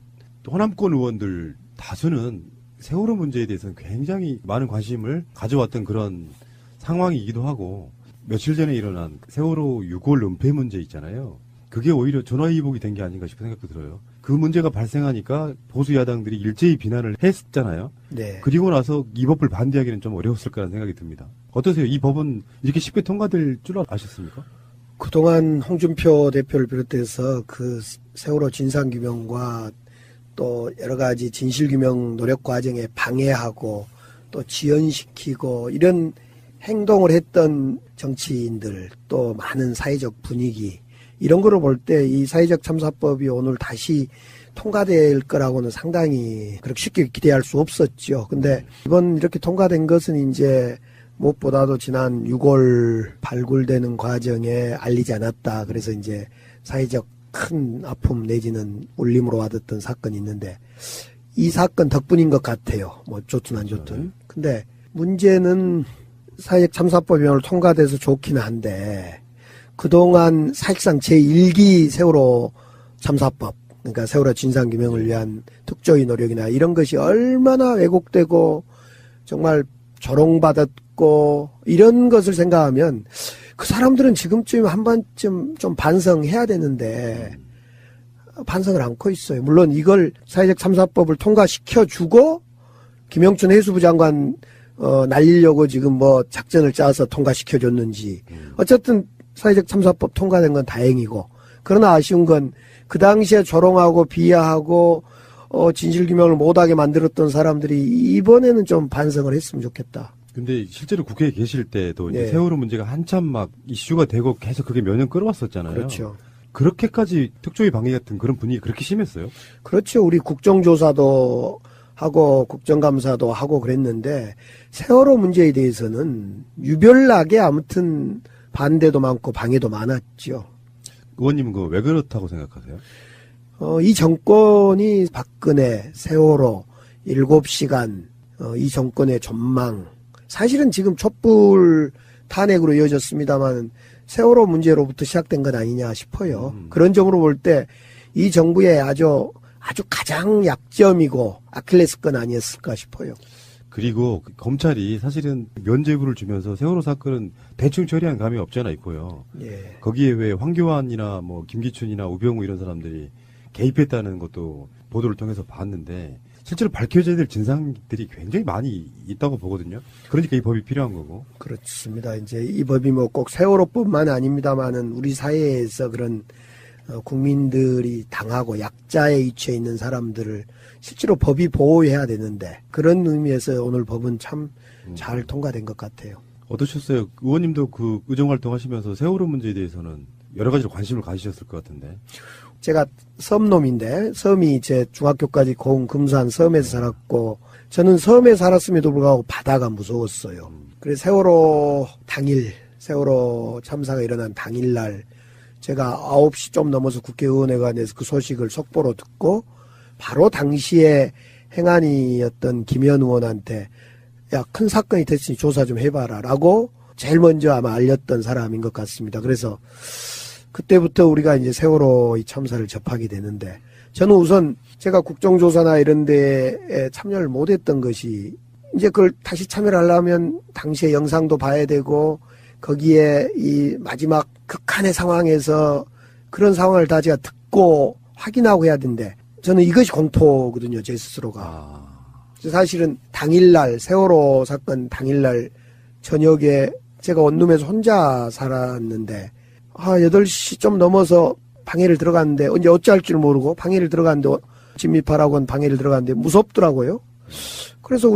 호남권 의원들 다수는 세월호 문제에 대해서는 굉장히 많은 관심을 가져왔던 그런 상황이기도 하고 며칠 전에 일어난 세월호 6월 은폐 문제 있잖아요. 그게 오히려 전화위복이 된 게 아닌가 싶은 생각도 들어요. 그 문제가 발생하니까 보수 야당들이 일제히 비난을 했잖아요. 네. 그리고 나서 이 법을 반대하기는 좀 어려웠을 거라는 생각이 듭니다. 어떠세요? 이 법은 이렇게 쉽게 통과될 줄 아셨습니까? 그동안 홍준표 대표를 비롯해서 그 세월호 진상규명과 또 여러 가지 진실규명 노력 과정에 방해하고 또 지연시키고 이런 행동을 했던 정치인들 또 많은 사회적 분위기 이런 거를 볼 때 이 사회적 참사법이 오늘 다시 통과될 거라고는 상당히 그렇게 쉽게 기대할 수 없었죠. 근데 이번 이렇게 통과된 것은 이제 무엇보다도 지난 6월 발굴되는 과정에 알리지 않았다. 그래서 이제 사회적 큰 아픔 내지는 울림으로 와닿던 사건이 있는데 이 사건 덕분인 것 같아요. 뭐 좋든 안 좋든. 근데 문제는 사회적 참사법이 오늘 통과돼서 좋기는 한데 그동안 사실상 제1기 세월호 참사법, 그러니까 세월호 진상규명을 위한 특조위 노력이나 이런 것이 얼마나 왜곡되고 정말 조롱받았고 이런 것을 생각하면 그 사람들은 지금쯤 한 번쯤 좀 반성해야 되는데 반성을 않고 있어요. 물론 이걸 사회적 참사법을 통과시켜주고 김영춘 해수부 장관 날리려고 지금 뭐 작전을 짜서 통과시켜줬는지 어쨌든 사회적 참사법 통과된 건 다행이고 그러나 아쉬운 건 그 당시에 조롱하고 비하하고 진실규명을 못하게 만들었던 사람들이 이번에는 좀 반성을 했으면 좋겠다. 근데 실제로 국회에 계실 때도 네. 이제 세월호 문제가 한참 막 이슈가 되고 계속 그게 몇 년 끌어왔었잖아요. 그렇죠. 그렇게까지 특조위 방해 같은 그런 분위기 그렇게 심했어요? 그렇죠. 우리 국정조사도 하고 국정감사도 하고 그랬는데 세월호 문제에 대해서는 유별나게 아무튼 반대도 많고 방해도 많았죠. 의원님은 그거 왜 그렇다고 생각하세요? 이 정권이 박근혜, 세월호, 7시간, 이 정권의 전망. 사실은 지금 촛불 탄핵으로 이어졌습니다만 세월호 문제로부터 시작된 건 아니냐 싶어요. 그런 점으로 볼 때 이 정부의 아주 가장 약점이고 아킬레스건 아니었을까 싶어요. 그리고 검찰이 사실은 면죄부를 주면서 세월호 사건은 대충 처리한 감이 없잖아 있고요. 예. 거기에 왜 황교안이나 뭐 김기춘이나 우병우 이런 사람들이 개입했다는 것도 보도를 통해서 봤는데 실제로 밝혀져야 될 진상들이 굉장히 많이 있다고 보거든요. 그러니까 이 법이 필요한 거고. 그렇습니다. 이제 이 법이 뭐 꼭 세월호뿐만 아닙니다만은 우리 사회에서 그런 국민들이 당하고 약자에 위치해 있는 사람들을 실제로 법이 보호해야 되는데 그런 의미에서 오늘 법은 참 잘 통과된 것 같아요. 어떠셨어요? 의원님도 그 의정활동 하시면서 세월호 문제에 대해서는 여러 가지로 관심을 가지셨을 것 같은데. 제가 섬놈인데 섬이 제 중학교까지 고흥 금산 섬에서 살았고 저는 섬에 살았음에도 불구하고 바다가 무서웠어요. 그래서 세월호 당일 세월호 참사가 일어난 당일날 제가 9시 좀 넘어서 국회의원회관에서 그 소식을 속보로 듣고 바로 당시에 행안위였던 김현 의원한테 야, 큰 사건이 됐으니 조사 좀 해봐라 라고 제일 먼저 아마 알렸던 사람인 것 같습니다. 그래서 그때부터 우리가 이제 세월호 이 참사를 접하게 되는데 저는 우선 제가 국정조사나 이런 데에 참여를 못했던 것이 이제 그걸 다시 참여를 하려면 당시의 영상도 봐야 되고 거기에 이 마지막 극한의 상황에서 그런 상황을 다 제가 듣고 확인하고 해야 되는데 저는 이것이 공포거든요, 제 스스로가. 사실은 당일날 세월호 사건 당일날 저녁에 제가 원룸에서 혼자 살았는데 8시 좀 넘어서 방해를 들어갔는데 언제 어찌할 줄 모르고 방해를 들어갔는데 진미파라고는 방해를 들어갔는데 무섭더라고요. 그래서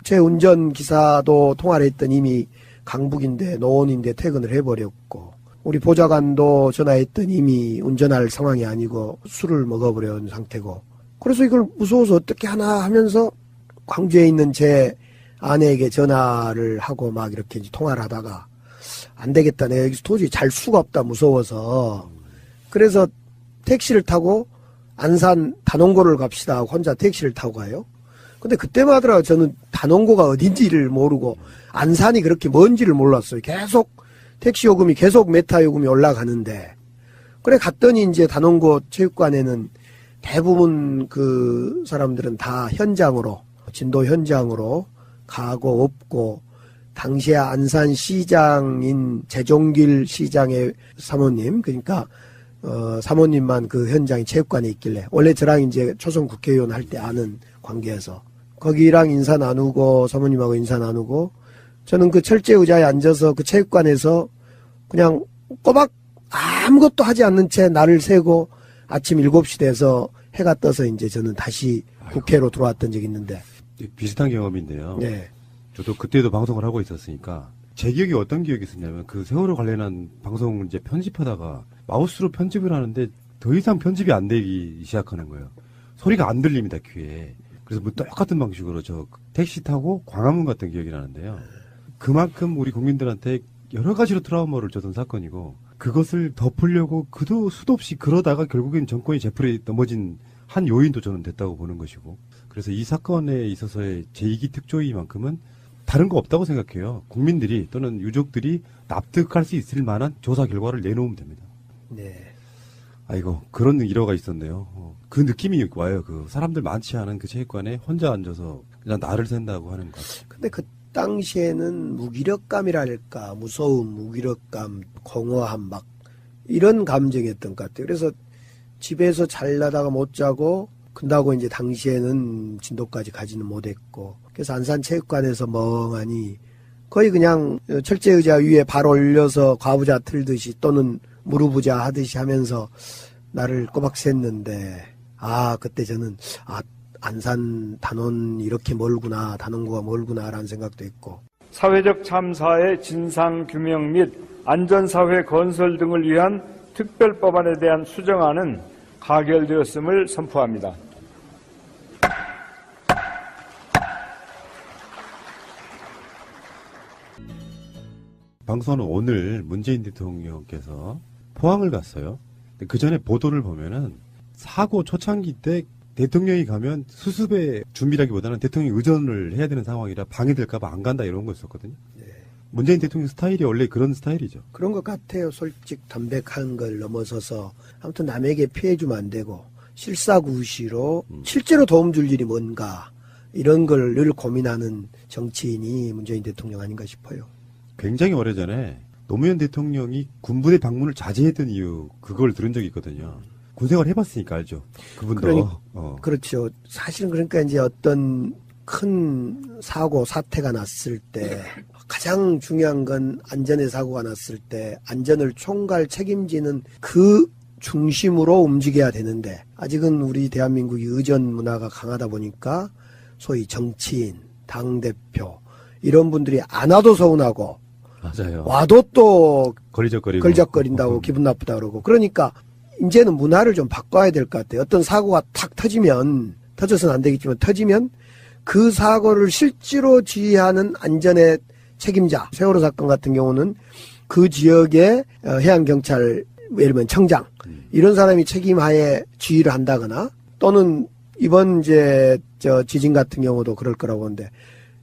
제 운전기사도 통화를 했더니 이미 강북인데 노원인데 퇴근을 해버렸고 우리 보좌관도 전화했더니 이미 운전할 상황이 아니고 술을 먹어버린 상태고 그래서 이걸 무서워서 어떻게 하나 하면서 광주에 있는 제 아내에게 전화를 하고 막 이렇게 통화를 하다가 안 되겠다. 내가 여기서 도저히 잘 수가 없다. 무서워서. 그래서 택시를 타고 안산 단원고를 갑시다 하고 혼자 택시를 타고 가요. 근데 그때만 하더라도 저는 단원고가 어딘지를 모르고 안산이 그렇게 먼지를 몰랐어요. 계속 택시 요금이 계속 메타 요금이 올라가는데 그래 갔더니 이제 단원고 체육관에는 대부분 그 사람들은 다 현장으로 진도 현장으로 가고 없고 당시에 안산시장인 재종길 시장의 사모님 그러니까 사모님만 그 현장에 체육관에 있길래 원래 저랑 이제 초선 국회의원 할 때 아는 관계에서 거기랑 인사 나누고 사모님하고 인사 나누고 저는 그 철제 의자에 앉아서 그 체육관에서 그냥 꼬박 아무것도 하지 않는 채 날을 새고 아침 7시 돼서 해가 떠서 이제 저는 다시 국회로 들어왔던 적이 있는데 비슷한 경험인데요. 네. 저도 그때도 방송을 하고 있었으니까 제 기억이 어떤 기억이 있었냐면 그 세월호 관련한 방송을 이제 편집하다가 마우스로 편집을 하는데 더 이상 편집이 안 되기 시작하는 거예요. 소리가 안 들립니다, 귀에. 그래서 뭐 똑같은 방식으로 저 택시 타고 광화문 갔던 기억이 나는데요. 그만큼 우리 국민들한테 여러 가지로 트라우마를 줬던 사건이고 그것을 덮으려고 수도 없이 그러다가 결국엔 정권이 제풀에 넘어진 한 요인도 저는 됐다고 보는 것이고 그래서 이 사건에 있어서의 제2기 특조위만큼은 다른 거 없다고 생각해요. 국민들이 또는 유족들이 납득할 수 있을 만한 조사 결과를 내놓으면 됩니다. 네. 아이고 그런 일화가 있었네요. 그 느낌이 와요. 그 사람들 많지 않은 그 체육관에 혼자 앉아서 그냥 날을 샌다고 하는 것. 근데 그 당시에는 무기력감이랄까 무서움, 무기력감, 공허함 막 이런 감정이었던 것 같아요. 그래서 집에서 잘라다가 못 자고 근다고 이제 당시에는 진도까지 가지는 못했고 그래서 안산체육관에서 멍하니 거의 그냥 철제 의자 위에 발 올려서 과부자 틀듯이 또는 무릎부자 하듯이 하면서 나를 꼬박 샜는데 그때 저는 안산 단원 이렇게 멀구나 단원고가 멀구나라는 생각도 했고 사회적 참사의 진상규명 및 안전사회 건설 등을 위한 특별법안에 대한 수정안은 가결되었음을 선포합니다. 방송은 오늘 문재인 대통령께서 포항을 갔어요. 그 전에 보도를 보면은 사고 초창기 때 대통령이 가면 수습의 준비라기보다는 대통령이 의전을 해야 되는 상황이라 방해될까봐 안 간다 이런 거 있었거든요. 문재인 대통령 스타일이 원래 그런 스타일이죠. 그런 것 같아요. 솔직 담백한 걸 넘어서서 아무튼 남에게 피해 주면 안 되고 실사구시로 실제로 도움 줄 일이 뭔가 이런 걸 늘 고민하는 정치인이 문재인 대통령 아닌가 싶어요. 굉장히 오래전에 노무현 대통령이 군부대 방문을 자제했던 이유 그걸 들은 적이 있거든요. 군생활 해봤으니까 알죠. 그분도. 그렇죠. 사실은 그러니까 이제 어떤 큰 사고 사태가 났을 때 가장 중요한 건 안전의 사고가 났을 때 안전을 총괄 책임지는 그 중심으로 움직여야 되는데 아직은 우리 대한민국이 의전 문화가 강하다 보니까 소위 정치인, 당대표 이런 분들이 안 와도 서운하고 맞아요. 와도 또 걸적거린다고 기분 나쁘다 그러고 그러니까 이제는 문화를 좀 바꿔야 될 것 같아요. 어떤 사고가 탁 터지면 터져서는 안 되겠지만 터지면 그 사고를 실제로 지휘하는 안전의 책임자 세월호 사건 같은 경우는 그 지역의 해양경찰 예를 들면 청장 이런 사람이 책임하에 지휘를 한다거나 또는 이번 이제 지진 같은 경우도 그럴 거라고 보는데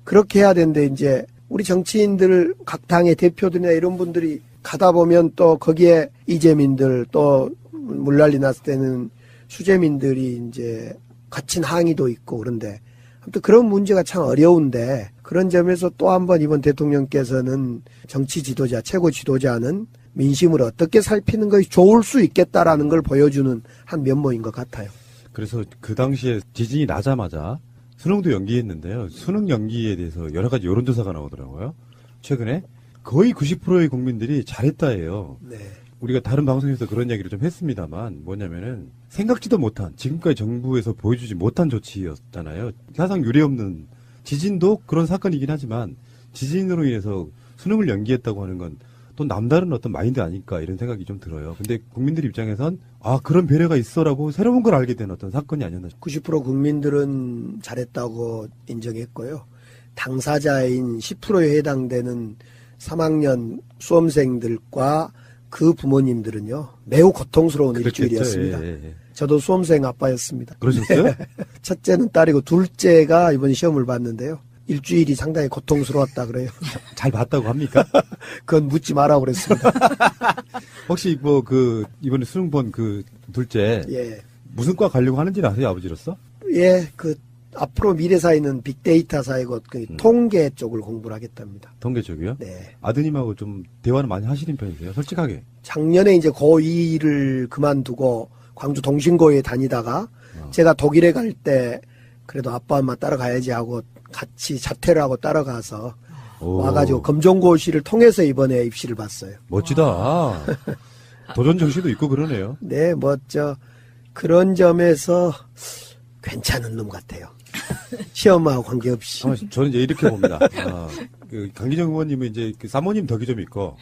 그렇게 해야 되는데 이제 우리 정치인들 각 당의 대표들이나 이런 분들이 가다 보면 또 거기에 이재민들 또 물난리 났을 때는 수재민들이 이제 갇힌 항의도 있고 그런데 아무튼 그런 문제가 참 어려운데 그런 점에서 또 한 번 이번 대통령께서는 정치 지도자, 최고 지도자는 민심을 어떻게 살피는 것이 좋을 수 있겠다라는 걸 보여주는 한 면모인 것 같아요. 그래서 그 당시에 지진이 나자마자 수능도 연기했는데요. 수능 연기에 대해서 여러 가지 여론조사가 나오더라고요. 최근에 거의 90%의 국민들이 잘했다예요. 네. 우리가 다른 방송에서 그런 이야기를 좀 했습니다만 뭐냐면은 생각지도 못한 지금까지 정부에서 보여주지 못한 조치였잖아요. 사상 유례없는 지진도 그런 사건이긴 하지만 지진으로 인해서 수능을 연기했다고 하는 건 또 남다른 어떤 마인드 아닐까 이런 생각이 좀 들어요. 근데 국민들 입장에선 아 그런 배려가 있어라고 새로운 걸 알게 된 어떤 사건이 아니었나. 90% 국민들은 잘했다고 인정했고요. 당사자인 10%에 해당되는 3학년 수험생들과 그 부모님들은요 매우 고통스러운 그렇겠죠. 일주일이었습니다. 예. 저도 수험생 아빠였습니다. 그러셨어요? 네. 첫째는 딸이고 둘째가 이번 시험을 봤는데요. 일주일이 상당히 고통스러웠다 그래요. 잘 봤다고 합니까? 그건 묻지 마라고 그랬습니다. 혹시 이번에 수능 본 그 둘째 예. 무슨 과 가려고 하는지는 아세요, 아버지로서? 예, 앞으로 미래사회는 빅데이터 사회고 통계 쪽을 공부를 하겠답니다. 통계 쪽이요? 네. 아드님하고 좀 대화는 많이 하시는 편이세요? 솔직하게. 작년에 이제 고2를 그만두고 광주 동신고에 다니다가 제가 독일에 갈 때 그래도 아빠 엄마 따라가야지 하고 같이 자퇴를 하고 따라가서 와가지고 검정고시를 통해서 이번에 입시를 봤어요. 멋지다. 도전 정신도 있고 그러네요. 네, 그런 점에서 괜찮은 놈 같아요. 시험하고 관계없이. 저는 이제 이렇게 봅니다. 강기정 의원님은 이제 사모님 덕이 좀 있고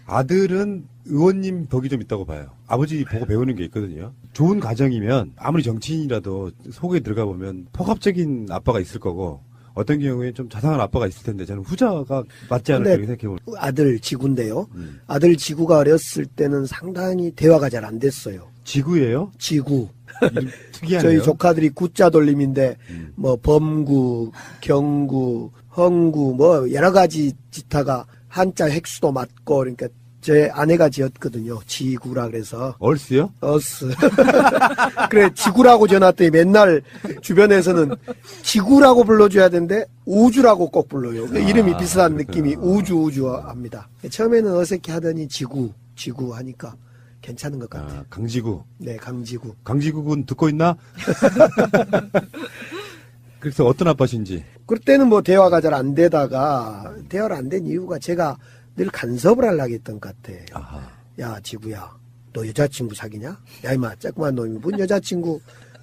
아들은 의원님 덕이 좀 있다고 봐요. 아버지 보고 배우는 게 있거든요. 좋은 가정이면 아무리 정치인이라도 속에 들어가 보면 폭압적인 아빠가 있을 거고 어떤 경우에 좀 자상한 아빠가 있을 텐데 저는 후자가 맞지 않을까 이렇게 생각해봅니다. 아들 지구인데요. 아들 지구가 어렸을 때는 상당히 대화가 잘 안 됐어요. 지구예요? 지구. 특이하네요. 저희 조카들이 구자 돌림인데 범구, 경구, 헝구 여러 가지 짓다가 한자 획수도 맞고 그러니까 제 아내가 지었거든요. 지구라 그래서. 얼스요? 얼스. 그래 지구라고 지어놨더니 맨날 주변에서는 지구라고 불러줘야 되는데 우주라고 꼭 불러요. 이름이 비슷한 느낌이 우주 합니다. 처음에는 어색해 하더니 지구 하니까 괜찮은 것 같아요. 강지구. 네, 강지구. 강지구군 듣고 있나? 그래서 어떤 아빠신지. 그때는 대화가 잘 안 되다가 대화를 안 된 이유가 제가 늘 간섭을 하려고 했던 것 같아. 야, 지구야. 너 여자친구 사귀냐? 야, 이마, 쬐끄만 놈이 뭔 여자친구.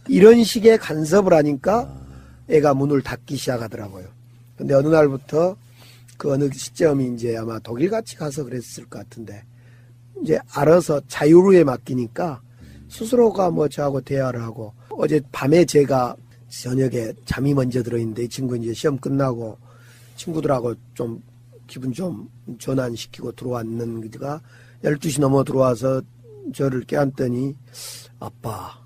이런 식의 간섭을 하니까 애가 문을 닫기 시작하더라고요. 근데 어느 날부터 그 어느 시점이 이제 아마 독일 같이 가서 그랬을 것 같은데 이제 알아서 자유로에 맡기니까 스스로가 저하고 대화를 하고 어제 밤에 제가 저녁에 잠이 먼저 들어있는데 이 친구 이제 시험 끝나고 친구들하고 좀 기분 좀 전환시키고 들어왔는 그가 12시 넘어 들어와서 저를 깨안더니 아빠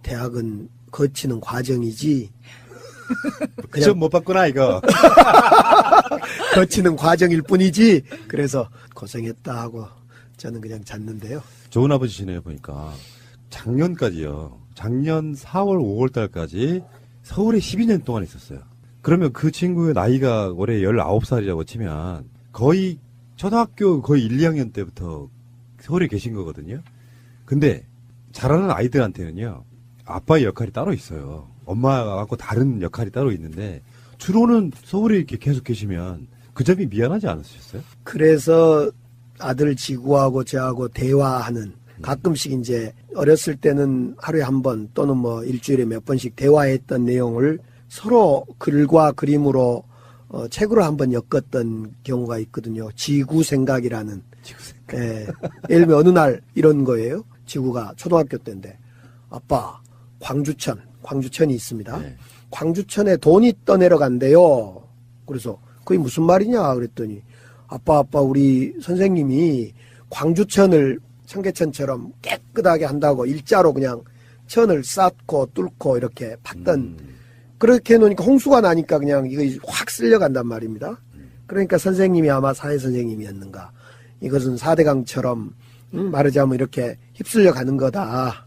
대학은 거치는 과정이지 시험 못 봤구나, 이거. 거치는 과정일 뿐이지. 그래서 고생했다 하고 저는 그냥 잤는데요. 좋은 아버지시네요, 보니까. 작년까지요. 작년 4월, 5월 달까지 서울에 12년 동안 있었어요. 그러면 그 친구의 나이가 올해 19살이라고 치면 거의 초등학교 거의 1, 2학년 때부터 서울에 계신 거거든요. 근데 자라는 아이들한테는요, 아빠의 역할이 따로 있어요. 엄마하고 다른 역할이 따로 있는데 주로는 서울에 이렇게 계속 계시면 그 점이 미안하지 않으셨어요? 그래서 아들 지구하고 저하고 대화하는, 가끔씩 이제 어렸을 때는 하루에 한 번 또는 뭐 일주일에 몇 번씩 대화했던 내용을 서로 글과 그림으로 책으로 한번 엮었던 경우가 있거든요. 지구 생각이라는. 예, 예를 들면 어느 날 이런 거예요. 지구가 초등학교 때인데, 아빠 광주천이 있습니다. 네. 광주천에 돈이 떠내려간대요. 그래서 그게 무슨 말이냐 그랬더니, 아빠 우리 선생님이 광주천을 청계천처럼 깨끗하게 한다고 일자로 그냥 천을 쌓고 뚫고 이렇게 팠던, 그렇게 해놓으니까 홍수가 나니까 그냥 이거 확 쓸려간단 말입니다. 그러니까 선생님이 아마 사회 선생님이었는가, 이것은 4대강처럼 말하자면 이렇게 휩쓸려 가는 거다.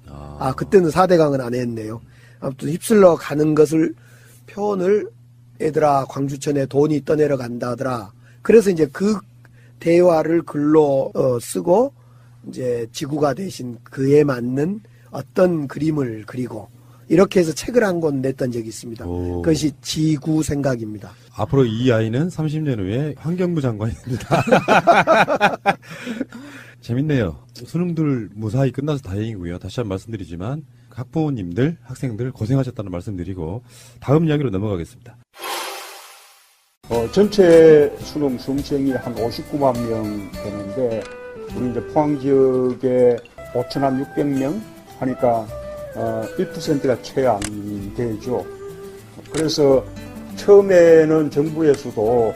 그때는 4대강은 안 했네요. 아무튼 휩쓸려 가는 것을 표현을, 얘들아 광주천에 돈이 떠내려간다더라. 그래서 이제 그 대화를 글로 쓰고 이제 지구가 대신 그에 맞는 어떤 그림을 그리고 이렇게 해서 책을 한 권 냈던 적이 있습니다. 그것이 지구 생각입니다. 앞으로 이 아이는 30년 후에 환경부 장관입니다. 재밌네요. 수능들 무사히 끝나서 다행이고요. 다시 한번 말씀드리지만 학부모님들, 학생들 고생하셨다는 말씀드리고 다음 이야기로 넘어가겠습니다. 전체 수능 수험생이 한 59만 명 되는데, 우리 이제 포항 지역에 5,600명 하니까 1%가 채 안 되죠. 그래서 처음에는 정부에서도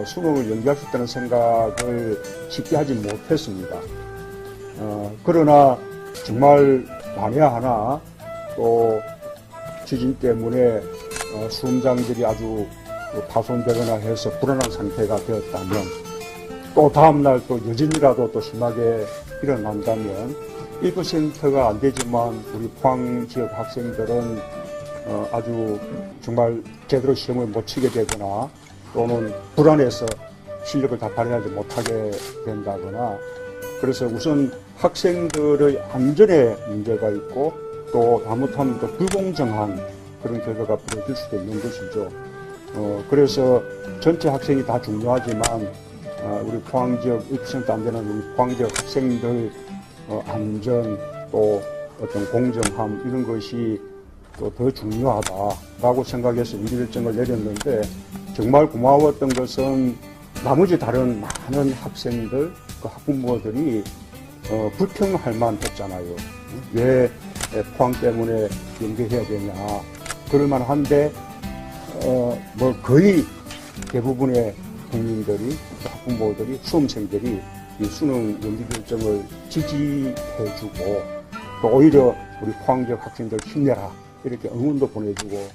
수능을 연기할 수 있다는 생각을 쉽게 하지 못했습니다. 그러나 정말 만에야 하나 또 지진 때문에 수험장들이 아주 파손되거나 해서 불안한 상태가 되었다면, 또 다음날 또 여진이라도 또 심하게 일어난다면 1%가 안 되지만 우리 포항 지역 학생들은 아주 정말 제대로 시험을 못 치게 되거나 또는 불안해서 실력을 다 발휘하지 못하게 된다거나, 그래서 우선 학생들의 안전에 문제가 있고 또 잘못하면 또 불공정한 그런 결과가 벌어질 수도 있는 것이죠. 그래서 전체 학생이 다 중요하지만 우리 포항 지역 1% 안 되는 우리 포항 지역 학생들 안전 또 어떤 공정함 이런 것이 또 더 중요하다라고 생각해서 위기 결정을 내렸는데, 정말 고마웠던 것은 나머지 다른 많은 학생들, 그 학부모들이 불평할 만했잖아요. 왜 포항 때문에 연기해야 되냐. 그럴 만한데 뭐 거의 대부분의 국민들이, 학부모들이, 수험생들이 이 수능 연기 결정을 지지해주고 또 오히려 우리 포항 지역 학생들 힘내라 이렇게 응원도 보내주고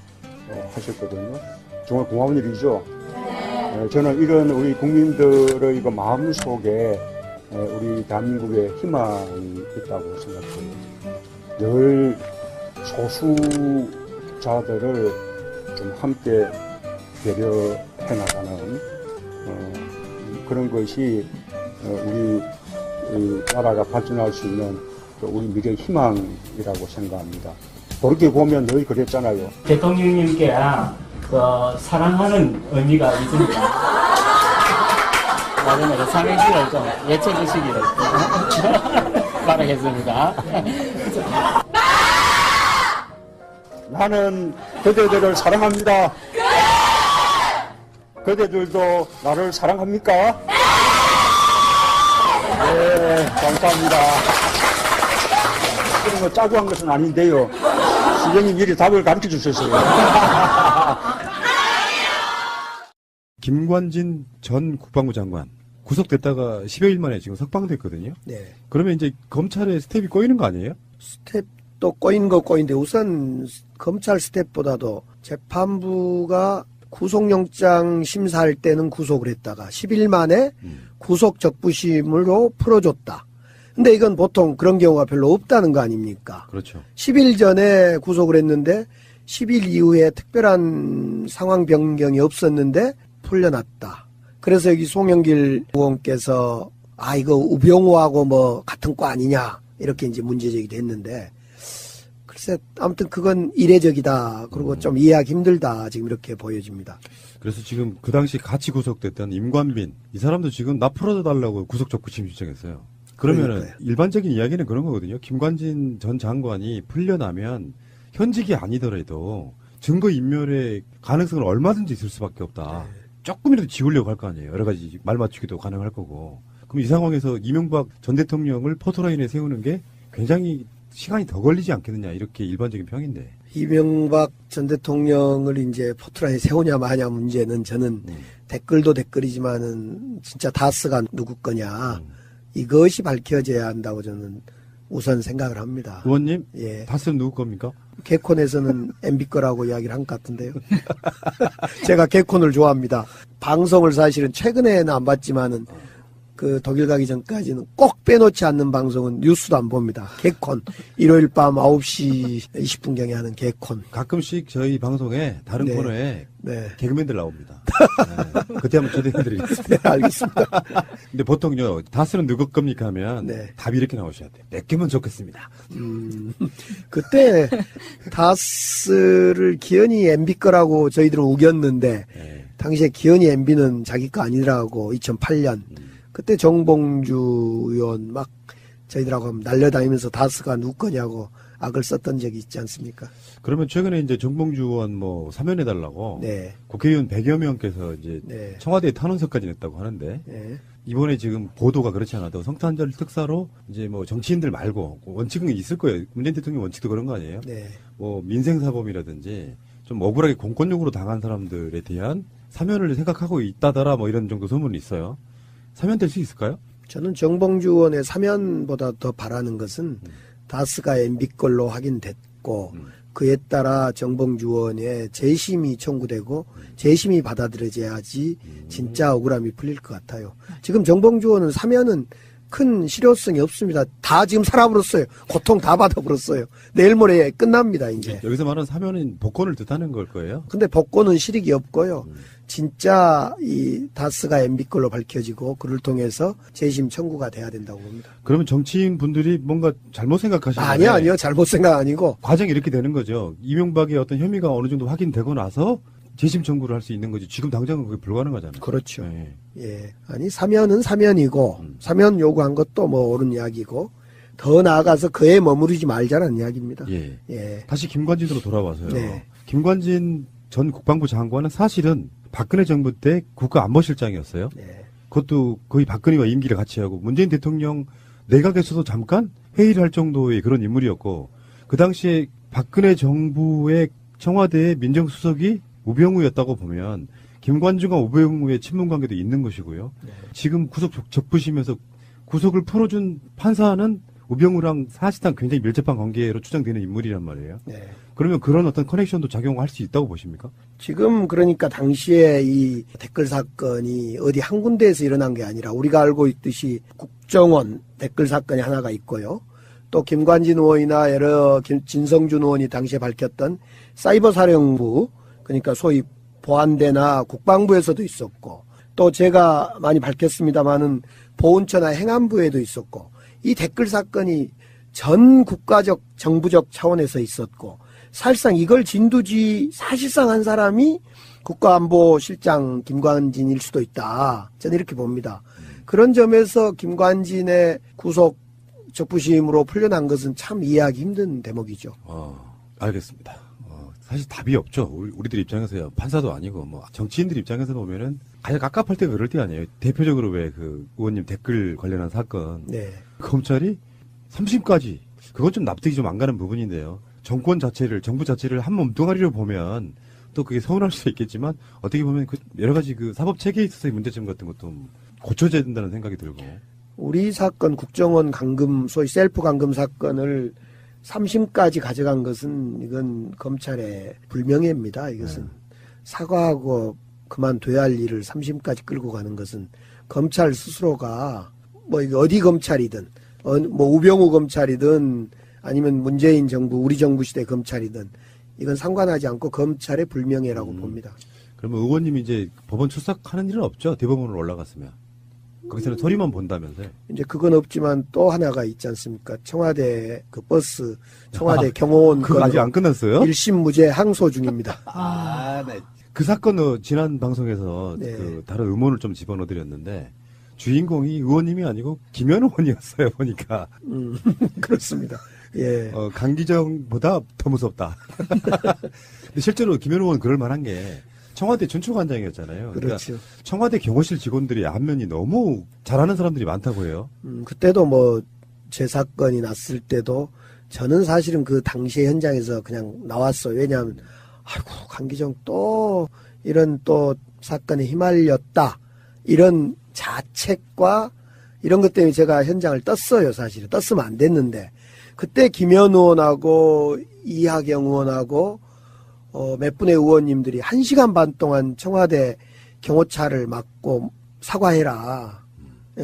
하셨거든요. 정말 고마운 일이죠. 저는 이런 우리 국민들의 그 마음 속에 우리 대한민국의 희망이 있다고 생각해요. 늘 소수자들을 좀 함께 배려해 나가는 그런 것이 우리 나라가 발전할 수 있는 우리 미래의 희망이라고 생각합니다. 그렇게 보면 늘 그랬잖아요. 대통령님께 사랑하는 의미가 있습니다. 나중에 삼행시를 좀 외쳐주시기를 바라겠습니다. 나는 그대들을 사랑합니다. 그대들도 나를 사랑합니까? 네, 감사합니다. 그런 거 짜고 한 것은 아닌데요. 시장님 미리 답을 가르쳐 주셨어요. 김관진 전 국방부 장관 구속됐다가 10여일 만에 지금 석방됐거든요. 네. 그러면 이제 검찰의 스텝이 꼬이는 거 아니에요? 스텝 또 꼬인 거 꼬인데 우선 검찰 스텝보다도 재판부가 구속영장 심사할 때는 구속을 했다가 10일 만에 구속 적부심으로 풀어줬다. 근데 이건 보통 그런 경우가 별로 없다는 거 아닙니까? 그렇죠. 10일 전에 구속을 했는데 10일 이후에 특별한 상황 변경이 없었는데 풀려났다. 그래서 여기 송영길 의원께서 이거 우병우하고 뭐 같은 과 아니냐 이렇게 이제 문제제기도 했는데 글쎄 아무튼 그건 이례적이다. 그리고 좀 이해하기 힘들다. 지금 이렇게 보여집니다. 그래서 지금 그 당시 같이 구속됐던 임관빈 이 사람도 지금 나 풀어달라고 구속 적부심 신청했어요. 그러면은 그러니까요. 일반적인 이야기는 그런 거거든요. 김관진 전 장관이 풀려나면 현직이 아니더라도 증거 인멸의 가능성은 얼마든지 있을 수밖에 없다. 조금이라도 지우려고 할 거 아니에요. 여러 가지 말 맞추기도 가능할 거고. 그럼 이 상황에서 이명박 전 대통령을 포토라인에 세우는 게 굉장히 시간이 더 걸리지 않겠느냐 이렇게 일반적인 평인데. 이명박 전 대통령을 이제 포트라인에 세우냐 마냐 문제는 저는 댓글도 댓글이지만은 진짜 다스가 누구 거냐 이것이 밝혀져야 한다고 저는 우선 생각을 합니다. 의원님, 예. 다스는 누구 겁니까? 개콘에서는 MB 거라고 이야기를 한 것 같은데요. 제가 개콘을 좋아합니다. 방송을 사실은 최근에는 안 봤지만은 그 독일 가기 전까지는 꼭 빼놓지 않는 방송은 뉴스도 안 봅니다. 개콘. 일요일 밤 9시 20분경에 하는 개콘. 가끔씩 저희 방송에 다른 네. 코너에 네. 개그맨들 나옵니다. 네. 그때 한번 초대해드리겠습니다. 네, 알겠습니다. 근데 보통요, 다스는 누구 겁니까 하면 네. 답이 이렇게 나오셔야 돼요. 내게면 좋겠습니다. 그때 다스를 기현이 MB 거라고 저희들은 우겼는데 네. 당시에 기현이 MB는 자기 거 아니라고 2008년 그때 정봉주 의원 막 저희들하고 날려다니면서 다스가 누구 거냐고 악을 썼던 적이 있지 않습니까? 그러면 최근에 이제 정봉주 의원 뭐 사면해달라고 네. 국회의원 100여 명께서 이제 네. 청와대에 탄원서까지 냈다고 하는데 네. 이번에 지금 보도가 그렇지 않아도 성탄절 특사로 이제 뭐 정치인들 말고 원칙은 있을 거예요. 문재인 대통령 원칙도 그런 거 아니에요? 네. 뭐 민생사범이라든지 좀 억울하게 공권력으로 당한 사람들에 대한 사면을 생각하고 있다더라 뭐 이런 정도 소문이 있어요. 사면될 수 있을까요? 저는 정봉주 의원의 사면보다 더 바라는 것은 다스가 MB 걸로 확인됐고 그에 따라 정봉주 의원의 재심이 청구되고 재심이 받아들여져야지 진짜 억울함이 풀릴 것 같아요. 지금 정봉주 의원은 사면은 큰 실효성이 없습니다. 다 지금 살아버렸어요. 고통 다 받아버렸어요. 내일 모레 끝납니다, 이제. 여기서 말하는 사면은 복권을 뜻하는 걸 거예요? 근데 복권은 실익이 없고요. 진짜 이 다스가 MB 걸로 밝혀지고 그를 통해서 재심 청구가 돼야 된다고 봅니다. 그러면 정치인 분들이 뭔가 잘못 생각하시나요? 아니요. 잘못 생각 아니고. 과정이 이렇게 되는 거죠. 이명박의 어떤 혐의가 어느 정도 확인되고 나서 재심 청구를 할 수 있는 거지. 지금 당장은 그게 불가능하잖아요. 그렇죠. 네. 예. 아니, 사면은 사면이고, 사면 요구한 것도 뭐 옳은 이야기고, 더 나아가서 그에 머무르지 말자는 이야기입니다. 예. 예. 다시 김관진으로 돌아와서요. 네. 김관진 전 국방부 장관은 사실은 박근혜 정부 때 국가안보실장이었어요. 네. 그것도 거의 박근혜와 임기를 같이 하고 문재인 대통령 내각에서도 잠깐 회의를 할 정도의 그런 인물이었고 그 당시에 박근혜 정부의 청와대의 민정수석이 우병우였다고 보면 김관중과 우병우의 친분관계도 있는 것이고요. 네. 지금 구속 적부심에서 구속을 풀어준 판사는 우병우랑 사실상 굉장히 밀접한 관계로 추정되는 인물이란 말이에요. 네. 그러면 그런 어떤 커넥션도 작용할 수 있다고 보십니까? 지금 그러니까 당시에 이 댓글 사건이 어디 한 군데에서 일어난 게 아니라 우리가 알고 있듯이 국정원 댓글 사건이 하나가 있고요. 또 김관진 의원이나 여러 진성준 의원이 당시에 밝혔던 사이버 사령부 그러니까 소위 보안대나 국방부에서도 있었고 또 제가 많이 밝혔습니다마는 보훈처나 행안부에도 있었고 이 댓글 사건이 전 국가적 정부적 차원에서 있었고 사실상 이걸 진두지 사실상 한 사람이 국가안보실장 김관진일 수도 있다. 저는 이렇게 봅니다. 그런 점에서 김관진의 구속 적부심으로 풀려난 것은 참 이해하기 힘든 대목이죠. 알겠습니다. 사실 답이 없죠. 우리들 입장에서야 판사도 아니고 뭐 정치인들 입장에서 보면은 가장 깝깝할 때가 그럴 때 아니에요. 대표적으로 왜 그 의원님 댓글 관련한 사건 네. 검찰이 3심까지 그건 좀 납득이 좀 안 가는 부분인데요. 정권 자체를 정부 자체를 한 몸뚱아리로 보면 또 그게 서운할 수도 있겠지만 어떻게 보면 그 여러 가지 그 사법 체계에 있어서의 문제점 같은 것도 고쳐져야 된다는 생각이 들고. 우리 사건 국정원 감금 소위 셀프 감금 사건을 3심까지 가져간 것은 이건 검찰의 불명예입니다. 이것은 사과하고 그만둬야 할 일을 3심까지 끌고 가는 것은 검찰 스스로가 뭐 이게 어디 검찰이든 뭐 우병우 검찰이든 아니면 문재인 정부 우리 정부 시대 검찰이든 이건 상관하지 않고 검찰의 불명예라고 봅니다. 그러면 의원님이 이제 법원 출석하는 일은 없죠? 대법원으로 올라갔으면. 거기서는 소리만 본다면서요? 이제 그건 없지만 또 하나가 있지 않습니까? 청와대 그 버스, 청와대 경호원 그거 아직 안 끝났어요? 1심 무죄 항소 중입니다. 네. 그 사건 지난 방송에서 네. 그 다른 음원을 좀 집어넣어드렸는데 주인공이 의원님이 아니고 김현 의원이었어요. 보니까. 그렇습니다. 예. 강기정보다 더 무섭다. 근데 실제로 김현 의원 그럴 만한 게 청와대 전출관장이었잖아요. 그렇죠. 그러니까 청와대 경호실 직원들이 안면이 너무 잘하는 사람들이 많다고 해요. 그때도 뭐 제 사건이 났을 때도 저는 사실은 그 당시의 현장에서 그냥 나왔어요. 왜냐하면 아이고 강기정 또 이런 또 사건에 휘말렸다 이런 자책과 이런 것 때문에 제가 현장을 떴어요. 사실은 떴으면 안 됐는데 그때 김현 의원하고 이하경 의원하고 몇 분의 의원님들이 1시간 반 동안 청와대 경호차를 막고 사과해라.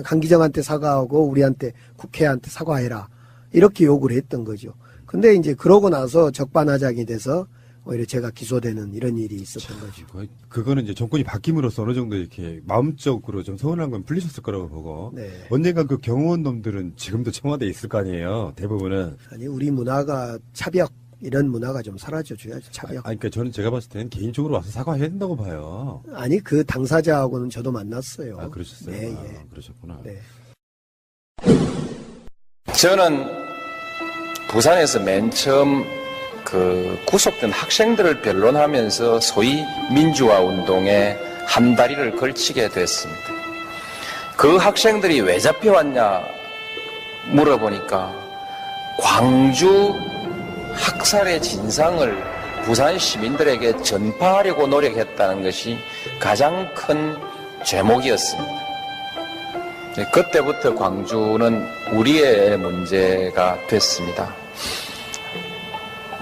강기정한테 사과하고 우리한테 국회한테 사과해라. 이렇게 요구를 했던 거죠. 근데 이제 그러고 나서 적반하장이 돼서 오히려 제가 기소되는 이런 일이 있었던 거죠. 그거는 이제 정권이 바뀜으로써 어느 정도 이렇게 마음적으로 좀 서운한 건 풀리셨을 거라고 보고. 네. 언젠가 그 경호원 놈들은 지금도 청와대에 있을 거 아니에요. 대부분은. 아니 우리 문화가 차벽 이런 문화가 좀 사라져줘야죠. 차벽. 그러니까 저는 제가 봤을 때는 개인적으로 와서 사과해야 된다고 봐요. 아니 그 당사자하고는 저도 만났어요. 아, 그러셨어요? 네, 아, 예. 그러셨구나. 네. 저는 부산에서 맨 처음 그 구속된 학생들을 변론하면서 소위 민주화 운동에 한 다리를 걸치게 됐습니다. 그 학생들이 왜 잡혀왔냐 물어보니까 광주 학살의 진상을 부산 시민들에게 전파하려고 노력했다는 것이 가장 큰 죄목이었습니다. 그때부터 광주는 우리의 문제가 됐습니다.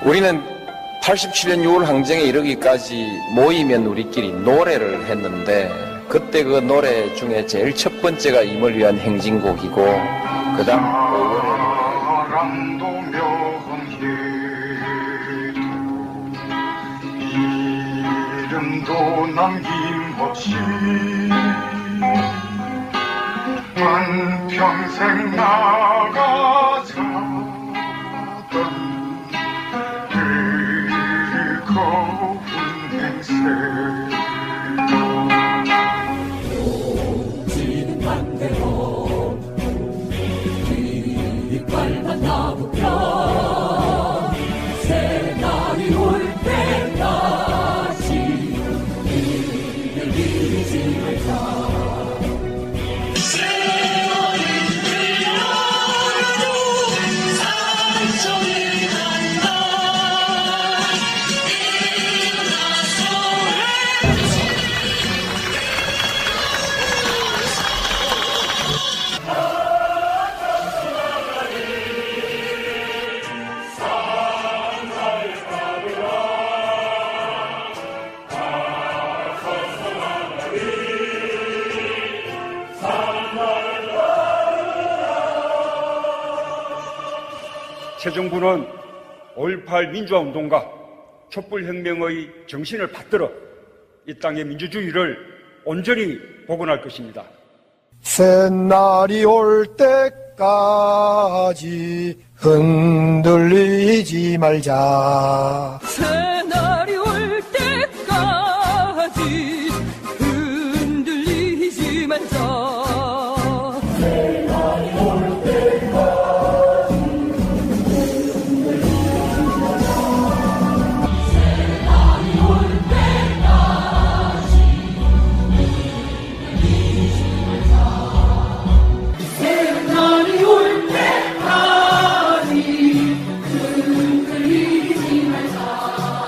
우리는 87년 6월 항쟁에 이르기까지 모이면 우리끼리 노래를 했는데 그때 그 노래 중에 제일 첫 번째가 임을 위한 행진곡이고 그 다음 이름도 남김없이 한평생 나가자던 즐거운 행세 오지는 반대로 이빨만 나무편 새날이 올 때까지 이르지 말자 새 정부는 5.18 민주화 운동과 촛불혁명의 정신을 받들어 이 땅의 민주주의를 온전히 복원할 것입니다. 새날이 올 때까지 흔들리지 말자. 새날이 올 때까지 흔들리지 말자. 새날이 올 때까지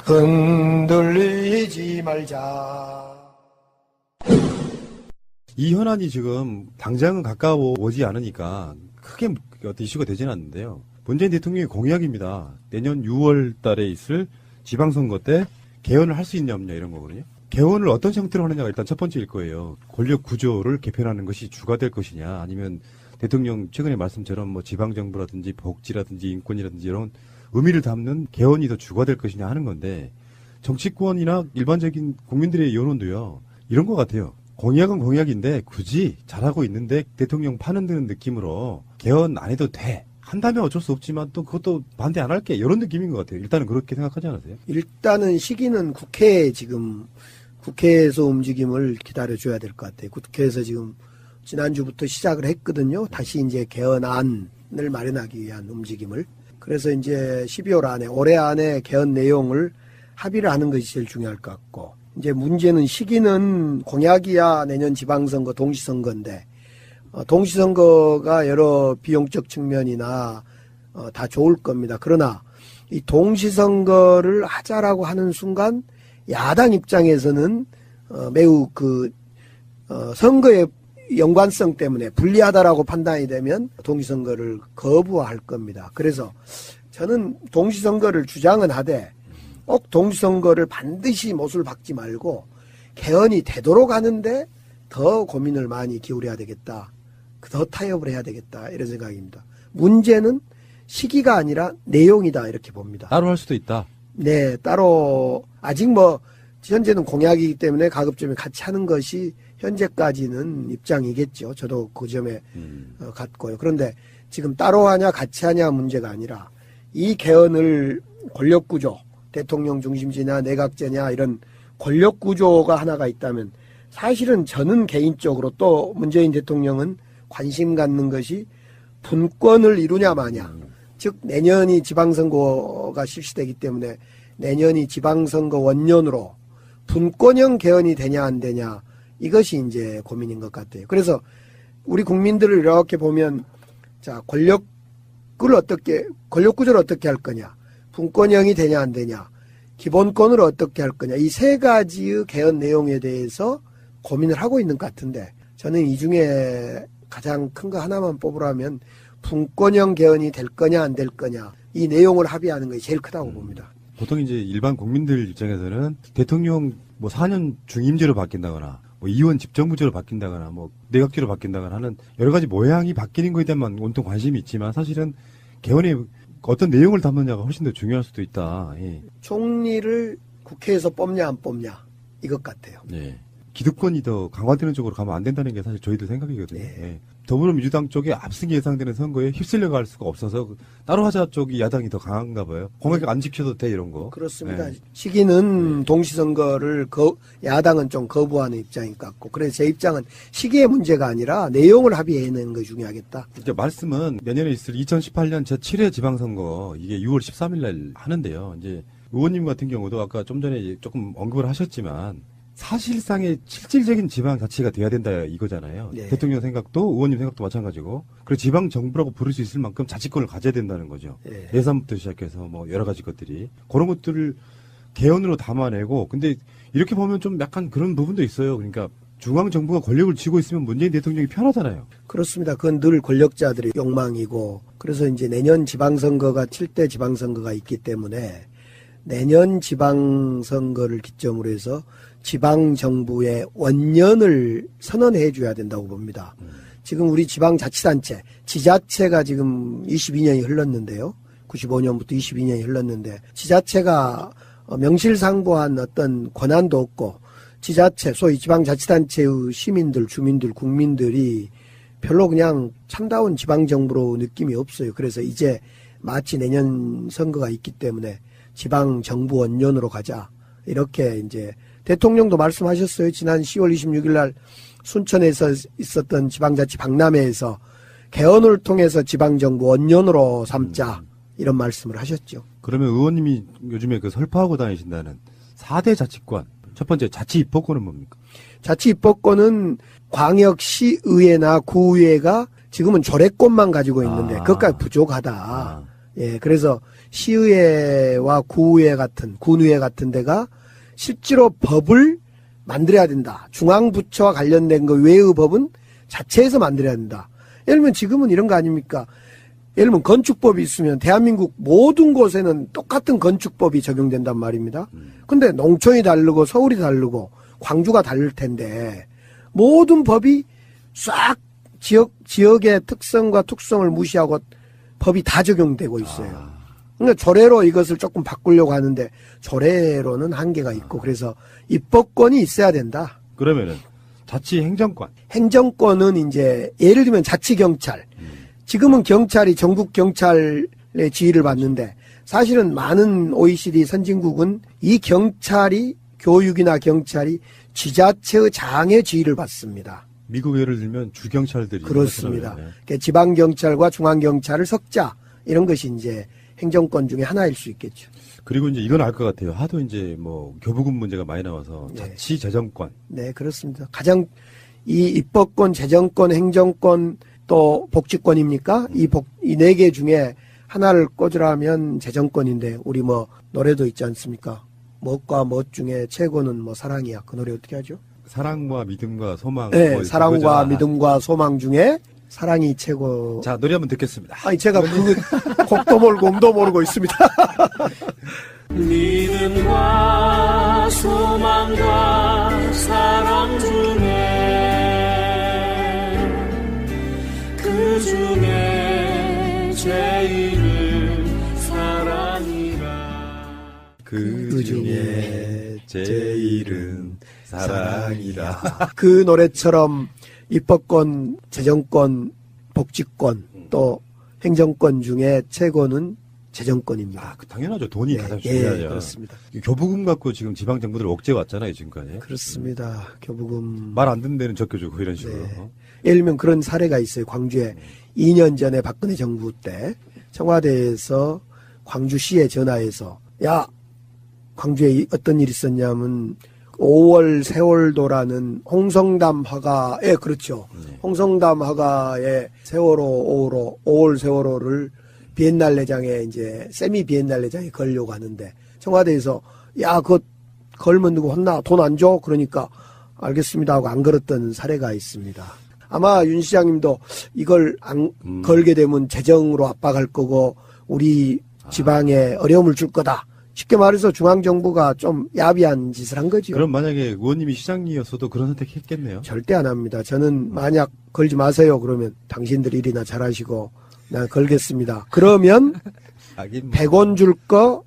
흔들리지 말자. 이 현안이 지금 당장은 가까워오지 않으니까 크게 어떤 이슈가 되지는 않는데요. 문재인 대통령의 공약입니다. 내년 6월 달에 있을 지방선거 때 개헌을 할 수 있냐 없냐 이런 거거든요. 개헌을 어떤 형태로 하느냐가 일단 첫 번째일 거예요. 권력 구조를 개편하는 것이 주가 될 것이냐, 아니면 대통령 최근에 말씀처럼 뭐 지방정부라든지 복지라든지 인권이라든지 이런 의미를 담는 개헌이 더 주가 될 것이냐 하는 건데, 정치권이나 일반적인 국민들의 여론도요, 이런 것 같아요. 공약은 공약인데 굳이 잘하고 있는데 대통령 파는 드는 느낌으로 개헌 안 해도 돼. 한다면 어쩔 수 없지만 또 그것도 반대 안 할게. 이런 느낌인 것 같아요. 일단은 그렇게 생각하지 않으세요? 일단은 시기는 국회에서 움직임을 기다려줘야 될 것 같아요. 국회에서 지금 지난주부터 시작을 했거든요. 다시 이제 개헌안을 마련하기 위한 움직임을. 그래서 이제 12월 안에, 올해 안에 개헌 내용을 합의를 하는 것이 제일 중요할 것 같고, 이제 문제는 시기는 공약이야 내년 지방선거 동시선거인데, 동시선거가 여러 비용적 측면이나 다 좋을 겁니다. 그러나 이 동시선거를 하자라고 하는 순간 야당 입장에서는 매우 선거의 연관성 때문에 불리하다라고 판단이 되면 동시선거를 거부할 겁니다. 그래서 저는 동시선거를 주장은 하되 꼭 동시선거를 반드시 못을 박지 말고 개헌이 되도록 하는데 더 고민을 많이 기울여야 되겠다. 더 타협을 해야 되겠다. 이런 생각입니다. 문제는 시기가 아니라 내용이다. 이렇게 봅니다. 따로 할 수도 있다. 네, 따로 아직 현재는 공약이기 때문에 가급적이면 같이 하는 것이 현재까지는 입장이겠죠. 저도 그 점에 같고요. 그런데 지금 따로 하냐 같이 하냐 문제가 아니라 이 개헌을 권력구조, 대통령 중심제냐 내각제냐 이런 권력구조가 하나가 있다면 사실은 저는 개인적으로 또 문재인 대통령은 관심 갖는 것이 분권을 이루냐 마냐. 즉 내년이 지방선거가 실시되기 때문에 내년이 지방선거 원년으로 분권형 개헌이 되냐 안 되냐 이것이 이제 고민인 것 같아요. 그래서 우리 국민들을 이렇게 보면 자 권력구조를 어떻게 할 거냐, 분권형이 되냐 안 되냐, 기본권을 어떻게 할 거냐, 이 세 가지의 개헌 내용에 대해서 고민을 하고 있는 것 같은데 저는 이 중에 가장 큰 거 하나만 뽑으라면 분권형 개헌이 될 거냐 안 될 거냐 이 내용을 합의하는 것이 제일 크다고 봅니다. 보통 이제 일반 국민들 입장에서는 대통령 4년 중임제로 바뀐다거나 의원 집정부제로 바뀐다거나 내각제로 바뀐다거나 하는 여러 가지 모양이 바뀌는 것에 대한 온통 관심이 있지만 사실은 개헌의 어떤 내용을 담느냐가 훨씬 더 중요할 수도 있다. 예. 총리를 국회에서 뽑냐 안 뽑냐 이것 같아요. 예. 기득권이 더 강화되는 쪽으로 가면 안 된다는 게 사실 저희들 생각이거든요. 예. 더불어민주당 쪽에 압승이 예상되는 선거에 휩쓸려 갈 수가 없어서 따로 하자 쪽이 야당이 더 강한가 봐요. 공약 안 지켜도 돼 이런 거. 그렇습니다. 시기는 동시선거를 야당은 좀 거부하는 입장인 것 같고, 그래서 제 입장은 시기의 문제가 아니라 내용을 합의해내는 것이 중요하겠다. 이제 말씀은 내년에 있을 2018년 제7회 지방선거 이게 6월 13일 날 하는데요. 이제 의원님 같은 경우도 아까 좀 전에 조금 언급을 하셨지만 사실상의 실질적인 지방자치가 돼야 된다 이거잖아요. 네. 대통령 생각도 의원님 생각도 마찬가지고, 그리고 지방정부라고 부를 수 있을 만큼 자치권을 가져야 된다는 거죠. 네. 예산부터 시작해서 여러 가지 것들이 그런 것들을 개헌으로 담아내고, 근데 이렇게 보면 좀 약간 그런 부분도 있어요. 그러니까 중앙정부가 권력을 쥐고 있으면 문재인 대통령이 편하잖아요. 그렇습니다. 그건 늘 권력자들의 욕망이고, 그래서 이제 내년 지방선거가 7대 지방선거가 있기 때문에 내년 지방선거를 기점으로 해서 지방정부의 원년을 선언해 줘야 된다고 봅니다. 지금 우리 지방자치단체, 지자체가 지금 22년이 흘렀는데요. 95년부터 22년이 흘렀는데 지자체가 명실상부한 어떤 권한도 없고, 지자체, 소위 지방자치단체의 시민들, 주민들, 국민들이 별로 그냥 참다운 지방정부로 느낌이 없어요. 그래서 이제 마치 내년 선거가 있기 때문에 지방정부 원년으로 가자. 이렇게 이제 대통령도 말씀하셨어요. 지난 10월 26일 날 순천에서 있었던 지방자치 박람회에서 개헌을 통해서 지방정부 원년으로 삼자. 이런 말씀을 하셨죠. 그러면 의원님이 요즘에 설파하고 다니신다는 4대 자치권, 첫 번째 자치 입법권은 뭡니까? 자치 입법권은 광역시의회나 구의회가 지금은 조례권만 가지고 있는데 그것까지 부족하다. 예, 그래서 시의회와 구의회 같은, 군의회 같은 데가 실제로 법을 만들어야 된다. 중앙부처와 관련된 거 외의 법은 자체에서 만들어야 된다. 예를 들면 지금은 이런 거 아닙니까? 예를 들면 건축법이 있으면 대한민국 모든 곳에는 똑같은 건축법이 적용된단 말입니다. 근데 농촌이 다르고 서울이 다르고 광주가 다를 텐데 모든 법이 싹 지역의 특성과 특성을 무시하고 법이 다 적용되고 있어요. 그러니까 조례로 이것을 조금 바꾸려고 하는데 조례로는 한계가 있고 그래서 입법권이 있어야 된다. 그러면은 자치 행정권. 행정권은 이제 예를 들면 자치경찰. 지금은 경찰이 전국 경찰의 지휘를 받는데 사실은 많은 OECD 선진국은 이 경찰이 교육이나 경찰이 지자체의 장의 지휘를 받습니다. 미국 예를 들면 주경찰들이 그렇습니다. 그러니까 지방경찰과 중앙경찰을 섞자 이런 것이 이제 행정권 중에 하나일 수 있겠죠. 그리고 이제 이건 알 것 같아요. 하도 이제 뭐 교부금 문제가 많이 나와서 자치 재정권. 네, 그렇습니다. 가장 이 입법권, 재정권, 행정권 또 복지권입니까? 이 네 개 중에 하나를 꽂으라면 재정권인데 우리 뭐 노래도 있지 않습니까? 무엇과 무엇 중에 최고는 뭐 사랑이야. 그 노래 어떻게 하죠? 사랑과 믿음과 소망. 네, 뭐 사랑과 그거잖아. 믿음과 소망 중에 사랑이 최고. 자, 노래 한번 듣겠습니다. 아니 제가 그 곡도 모르고 음도 모르고 있습니다. 믿음과 소망과 사랑 중에 그 중에 제일은 사랑이라. 그 중에 제일은 사랑이라. 그 노래처럼 입법권, 재정권, 복지권 또 행정권 중에 최고는 재정권입니다. 당연하죠. 돈이 가장 중요하죠. 예, 그렇습니다. 교부금 갖고 지금 지방 정부들 억제 왔잖아요, 지금까지. 그렇습니다. 교부금 말 안 듣는 데는 적겨주고 이런 식으로. 예를 들면 그런 사례가 있어요. 광주에 2년 전에 박근혜 정부 때 청와대에서 광주시에 전화해서 야 광주에 어떤 일이 있었냐면 5월 세월도라는 홍성담 화가에 그렇죠. 홍성담 화가의 세월호 5월 세월호를 비엔날레장에 이제 세미 비엔날레장에 걸려고 하는데 청와대에서 야 그거 걸면 누구 혼나 돈 안 줘? 그러니까 알겠습니다 하고 안 걸었던 사례가 있습니다. 아마 윤 시장님도 이걸 안 걸게 되면 재정으로 압박할 거고 우리 지방에 어려움을 줄 거다. 쉽게 말해서 중앙정부가 좀 야비한 짓을 한 거죠. 그럼 만약에 의원님이 시장이었어도 그런 선택 했겠네요. 절대 안 합니다. 저는 만약 걸지 마세요 그러면 당신들 일이나 잘하시고 난 걸겠습니다. 그러면 100원 줄 거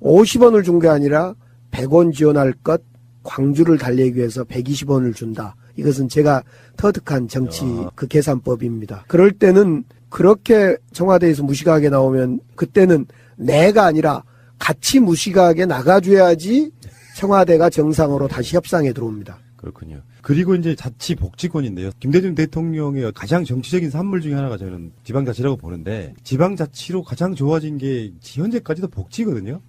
50원을 준 게 아니라 100원 지원할 것 광주를 달래기 위해서 120원을 준다. 이것은 제가 터득한 정치 그 계산법입니다. 그럴 때는 그렇게 청와대에서 무식하게 나오면 그때는 내가 아니라 같이 무식하게 나가줘야지 청와대가 정상으로 다시 협상에 들어옵니다. 그렇군요. 그리고 이제 자치 복지권인데요. 김대중 대통령의 가장 정치적인 산물 중에 하나가 저는 지방자치라고 보는데 지방자치로 가장 좋아진 게 현재까지도 복지거든요.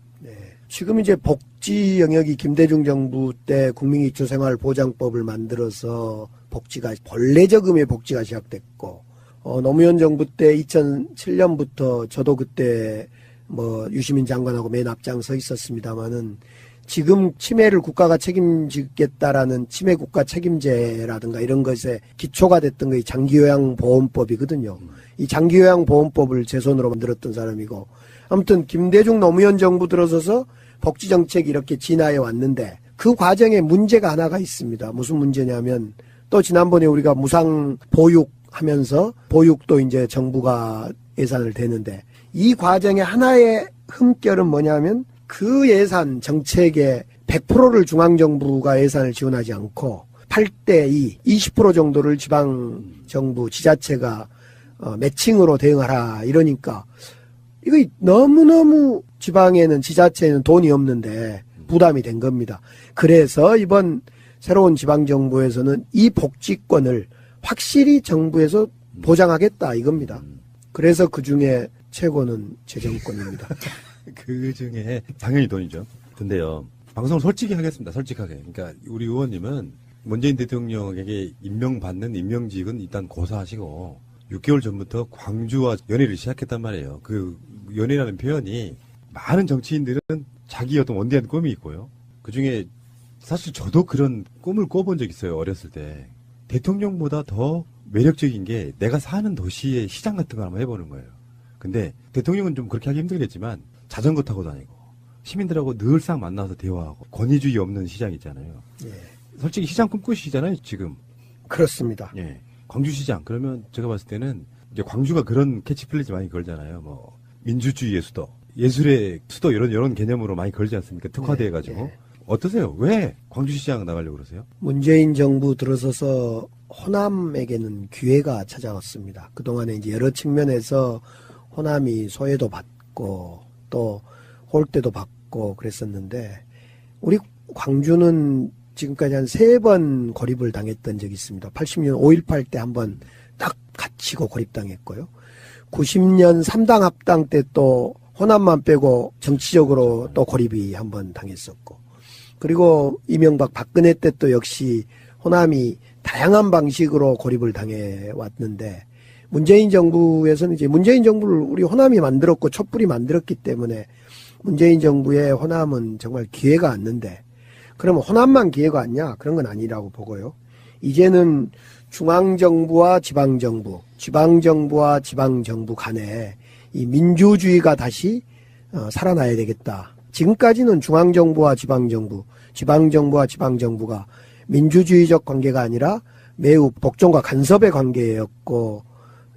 지금 이제 복지 영역이 김대중 정부 때 국민기초생활보장법을 만들어서 복지가 본래적 의미의 복지가 시작됐고 노무현 정부 때 2007년부터 저도 그때 뭐 유시민 장관하고 맨 앞장 서 있었습니다마는 지금 치매를 국가가 책임지겠다라는 치매 국가 책임제라든가 이런 것에 기초가 됐던 게 장기요양보험법이거든요. 이 장기요양보험법을 제 손으로 만들었던 사람이고 아무튼 김대중 노무현 정부 들어서서 복지정책이 이렇게 진화해 왔는데 그 과정에 문제가 하나가 있습니다. 무슨 문제냐면 또 지난번에 우리가 무상 보육 하면서 보육도 이제 정부가 예산을 대는데 이 과정의 하나의 흠결은 뭐냐면 그 예산 정책의 100%를 중앙정부가 예산을 지원하지 않고 8대2, 20% 정도를 지방정부, 지자체가 매칭으로 대응하라 이러니까 이거 너무너무 지방에는 지자체에는 돈이 없는데 부담이 된 겁니다. 그래서 이번 새로운 지방정부에서는 이 복지권을 확실히 정부에서 보장하겠다 이겁니다. 그래서 그중에 최고는 재정권입니다. 그 중에 당연히 돈이죠. 근데요, 방송을 솔직히 하겠습니다. 솔직하게. 그러니까 우리 의원님은 문재인 대통령에게 임명받는 임명직은 일단 고사하시고 6개월 전부터 광주와 연애를 시작했단 말이에요. 그 연애라는 표현이 많은 정치인들은 자기 어떤 원대한 꿈이 있고요. 그중에 사실 저도 그런 꿈을 꿔본 적 있어요. 어렸을 때. 대통령보다 더 매력적인 게 내가 사는 도시의 시장 같은 걸 한번 해보는 거예요. 근데 대통령은 좀 그렇게 하기 힘들겠지만 자전거 타고 다니고 시민들하고 늘상 만나서 대화하고 권위주의 없는 시장 있잖아요. 예. 솔직히 시장 꿈꾸시잖아요, 지금. 그렇습니다. 예. 광주시장. 그러면 제가 봤을 때는 이제 광주가 그런 캐치플레이즈 많이 걸잖아요. 뭐 민주주의의 수도, 예술의 수도 이런 개념으로 많이 걸지 않습니까? 특화돼 가지고. 어떠세요? 왜 광주시장 나가려고 그러세요? 문재인 정부 들어서서 호남에게는 기회가 찾아왔습니다. 그동안에 이제 여러 측면에서 호남이 소외도 받고 또 홀대도 받고 그랬었는데 우리 광주는 지금까지 한 3번 고립을 당했던 적이 있습니다. 80년 5.18 때 한번 딱 갇히고 고립당했고요. 90년 3당 합당 때 또 호남만 빼고 정치적으로 또 고립이 한번 당했었고, 그리고 이명박 박근혜 때 또 역시 호남이 다양한 방식으로 고립을 당해 왔는데, 문재인 정부에서는 이제 문재인 정부를 우리 호남이 만들었고 촛불이 만들었기 때문에 문재인 정부의 호남은 정말 기회가 왔는데, 그러면 호남만 기회가 왔냐? 그런 건 아니라고 보고요. 이제는 중앙정부와 지방정부, 지방정부와 지방정부 간에 이 민주주의가 다시 살아나야 되겠다. 지금까지는 중앙정부와 지방정부, 지방정부와 지방정부가 민주주의적 관계가 아니라 매우 복종과 간섭의 관계였고,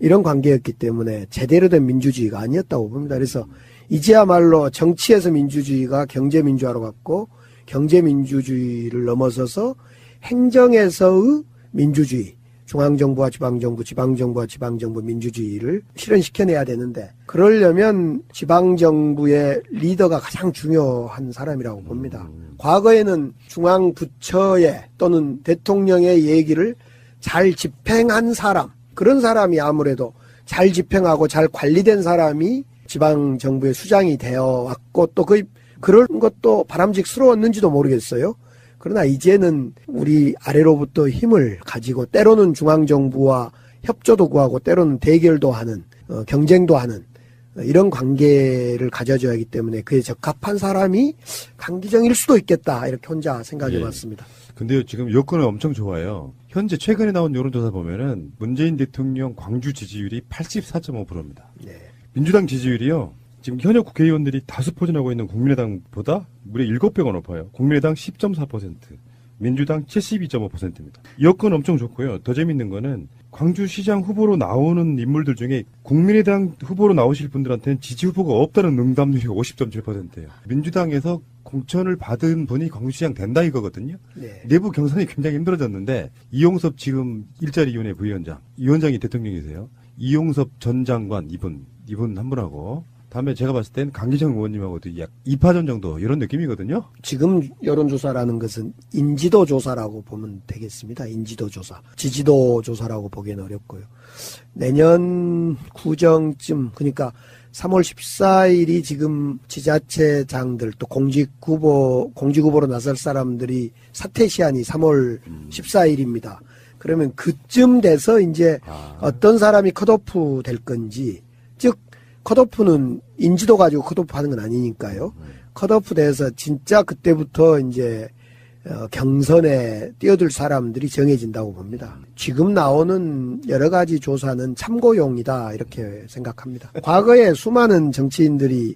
이런 관계였기 때문에 제대로 된 민주주의가 아니었다고 봅니다. 그래서 이제야말로 정치에서 민주주의가 경제민주화로 갔고, 경제민주주의를 넘어서서 행정에서의 민주주의, 중앙정부와 지방정부, 지방정부와 지방정부 민주주의를 실현시켜내야 되는데, 그러려면 지방정부의 리더가 가장 중요한 사람이라고 봅니다. 과거에는 중앙부처의 또는 대통령의 얘기를 잘 집행한 사람, 그런 사람이 아무래도 잘 집행하고 잘 관리된 사람이 지방정부의 수장이 되어 왔고, 또 그런 것도 바람직스러웠는지도 모르겠어요. 그러나 이제는 우리 아래로부터 힘을 가지고 때로는 중앙정부와 협조도 구하고 때로는 대결도 하는, 경쟁도 하는 이런 관계를 가져줘야 하기 때문에 그에 적합한 사람이 강기정일 수도 있겠다, 이렇게 혼자 생각해봤습니다. 근데요, 지금 여건은 엄청 좋아요. 현재 최근에 나온 여론조사 보면은 문재인 대통령 광주 지지율이 84.5%입니다. 민주당 지지율이요, 지금 현역 국회의원들이 다수 포진하고 있는 국민의당보다 무려 7배가 높아요. 국민의당 10.4%, 민주당 72.5%입니다. 여건 엄청 좋고요. 더 재밌는 거는 광주시장 후보로 나오는 인물들 중에 국민의당 후보로 나오실 분들한테는 지지 후보가 없다는 응답률이 50.7%예요. 민주당에서 공천을 받은 분이 광주시장 된다 이거거든요. 네. 내부 경선이 굉장히 힘들어졌는데, 이용섭 지금 일자리위원회 부위원장, 위원장이 대통령이세요. 이용섭 전 장관 이분 한 분하고, 다음에 제가 봤을 땐 강기정 의원님하고도 약 2파전 정도 이런 느낌이거든요. 지금 여론조사라는 것은 인지도 조사라고 보면 되겠습니다. 인지도 조사. 지지도 조사라고 보기에는 어렵고요. 내년 구정쯤, 그러니까 3월 14일이 지금 지자체장들 또 공직후보로 나설 사람들이 사퇴 시한이 3월 14일입니다. 그러면 그쯤 돼서 이제 어떤 사람이 컷오프 될 건지, 즉 컷오프는 인지도 가지고 컷오프 하는 건 아니니까요. 컷오프 돼서 진짜 그때부터 이제 경선에 뛰어들 사람들이 정해진다고 봅니다. 지금 나오는 여러 가지 조사는 참고용이다, 이렇게 생각합니다. 과거에 수많은 정치인들이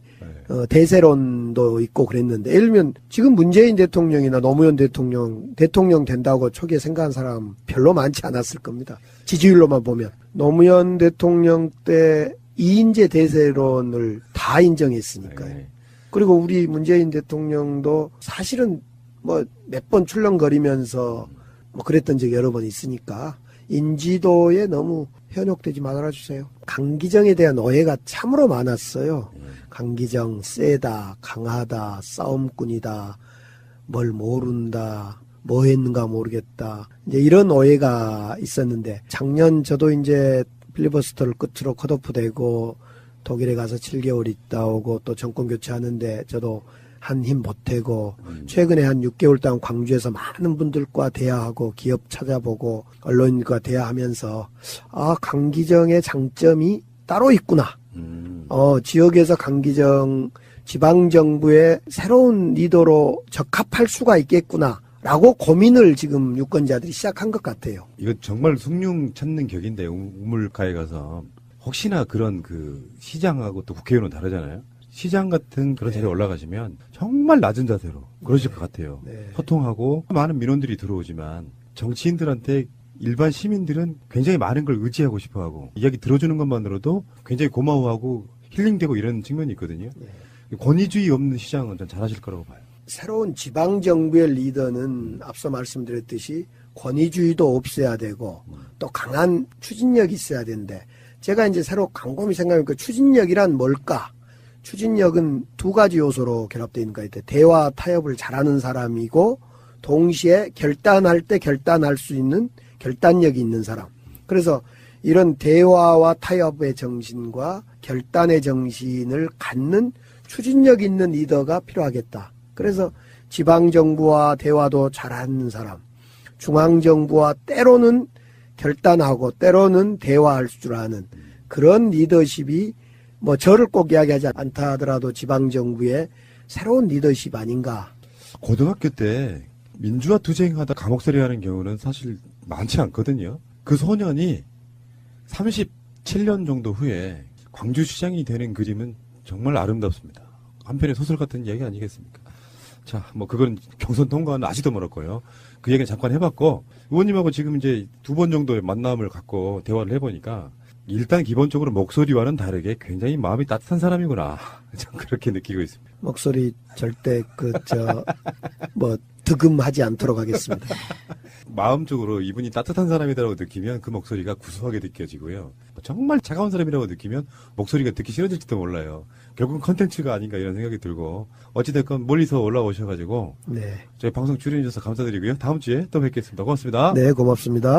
대세론도 있고 그랬는데, 예를 들면 지금 문재인 대통령이나 노무현 대통령 된다고 초기에 생각한 사람 별로 많지 않았을 겁니다. 지지율로만 보면. 노무현 대통령 때 이인재 대세론을 다 인정했으니까요. 그리고 우리 문재인 대통령도 사실은 뭐 몇 번 출렁거리면서 뭐 그랬던 적이 여러 번 있으니까 인지도에 너무 현혹되지 말아주세요. 강기정에 대한 오해가 참으로 많았어요. 강기정 세다, 강하다, 싸움꾼이다, 뭘 모른다, 뭐 했는가 모르겠다, 이제 이런 오해가 있었는데, 작년 저도 이제 필리버스터를 끝으로 컷오프되고 독일에 가서 7개월 있다 오고 또 정권 교체하는데 저도 한 힘 보태고, 최근에 한 6개월 동안 광주에서 많은 분들과 대화하고 기업 찾아보고 언론인과 대화하면서, 아, 강기정의 장점이 따로 있구나. 지역에서 강기정 지방정부의 새로운 리더로 적합할 수가 있겠구나 라고 고민을 지금 유권자들이 시작한 것 같아요. 이거 정말 숭늉 찾는 격인데, 우물가에 가서 혹시나 그런 그 시장하고 또 국회의원은 다르잖아요. 시장 같은 그런 자리에 올라가시면 정말 낮은 자세로 그러실 것 같아요. 소통하고 많은 민원들이 들어오지만 정치인들한테 일반 시민들은 굉장히 많은 걸 의지하고 싶어하고 이야기 들어주는 것만으로도 굉장히 고마워하고 힐링되고 이런 측면이 있거든요. 권위주의 없는 시장은 전 잘하실 거라고 봐요. 새로운 지방정부의 리더는 앞서 말씀드렸듯이 권위주의도 없어야 되고 또 강한 추진력이 있어야 되는데 제가 이제 새로 곰곰이 생각해보니까 추진력이란 뭘까? 추진력은 두 가지 요소로 결합되어 있는 것 같아요. 대화 타협을 잘하는 사람이고 동시에 결단할 때 결단할 수 있는 결단력이 있는 사람. 그래서 이런 대화와 타협의 정신과 결단의 정신을 갖는 추진력 있는 리더가 필요하겠다. 그래서 지방정부와 대화도 잘하는 사람, 중앙정부와 때로는 결단하고 때로는 대화할 줄 아는 그런 리더십이 뭐 저를 꼭 이야기하지 않다 하더라도 지방정부의 새로운 리더십 아닌가. 고등학교 때 민주화 투쟁하다 감옥살이 하는 경우는 사실 많지 않거든요. 그 소년이 37년 정도 후에 광주시장이 되는 그림은 정말 아름답습니다. 한편의 소설 같은 이야기 아니겠습니까? 자, 뭐 그건 경선 통과는 아직도 멀었고요. 그 얘기는 잠깐 해봤고 의원님하고 지금 이제 2번 정도의 만남을 갖고 대화를 해보니까 일단 기본적으로 목소리와는 다르게 굉장히 마음이 따뜻한 사람이구나. 좀 그렇게 느끼고 있습니다. 목소리 절대 득음하지 않도록 하겠습니다. 마음적으로 이분이 따뜻한 사람이라고 느끼면 그 목소리가 구수하게 느껴지고요. 정말 차가운 사람이라고 느끼면 목소리가 듣기 싫어질지도 몰라요. 결국은 컨텐츠가 아닌가 이런 생각이 들고 어찌됐건 멀리서 올라오셔가지고 네. 저희 방송 출연해주셔서 감사드리고요. 다음 주에 또 뵙겠습니다. 고맙습니다. 네, 고맙습니다.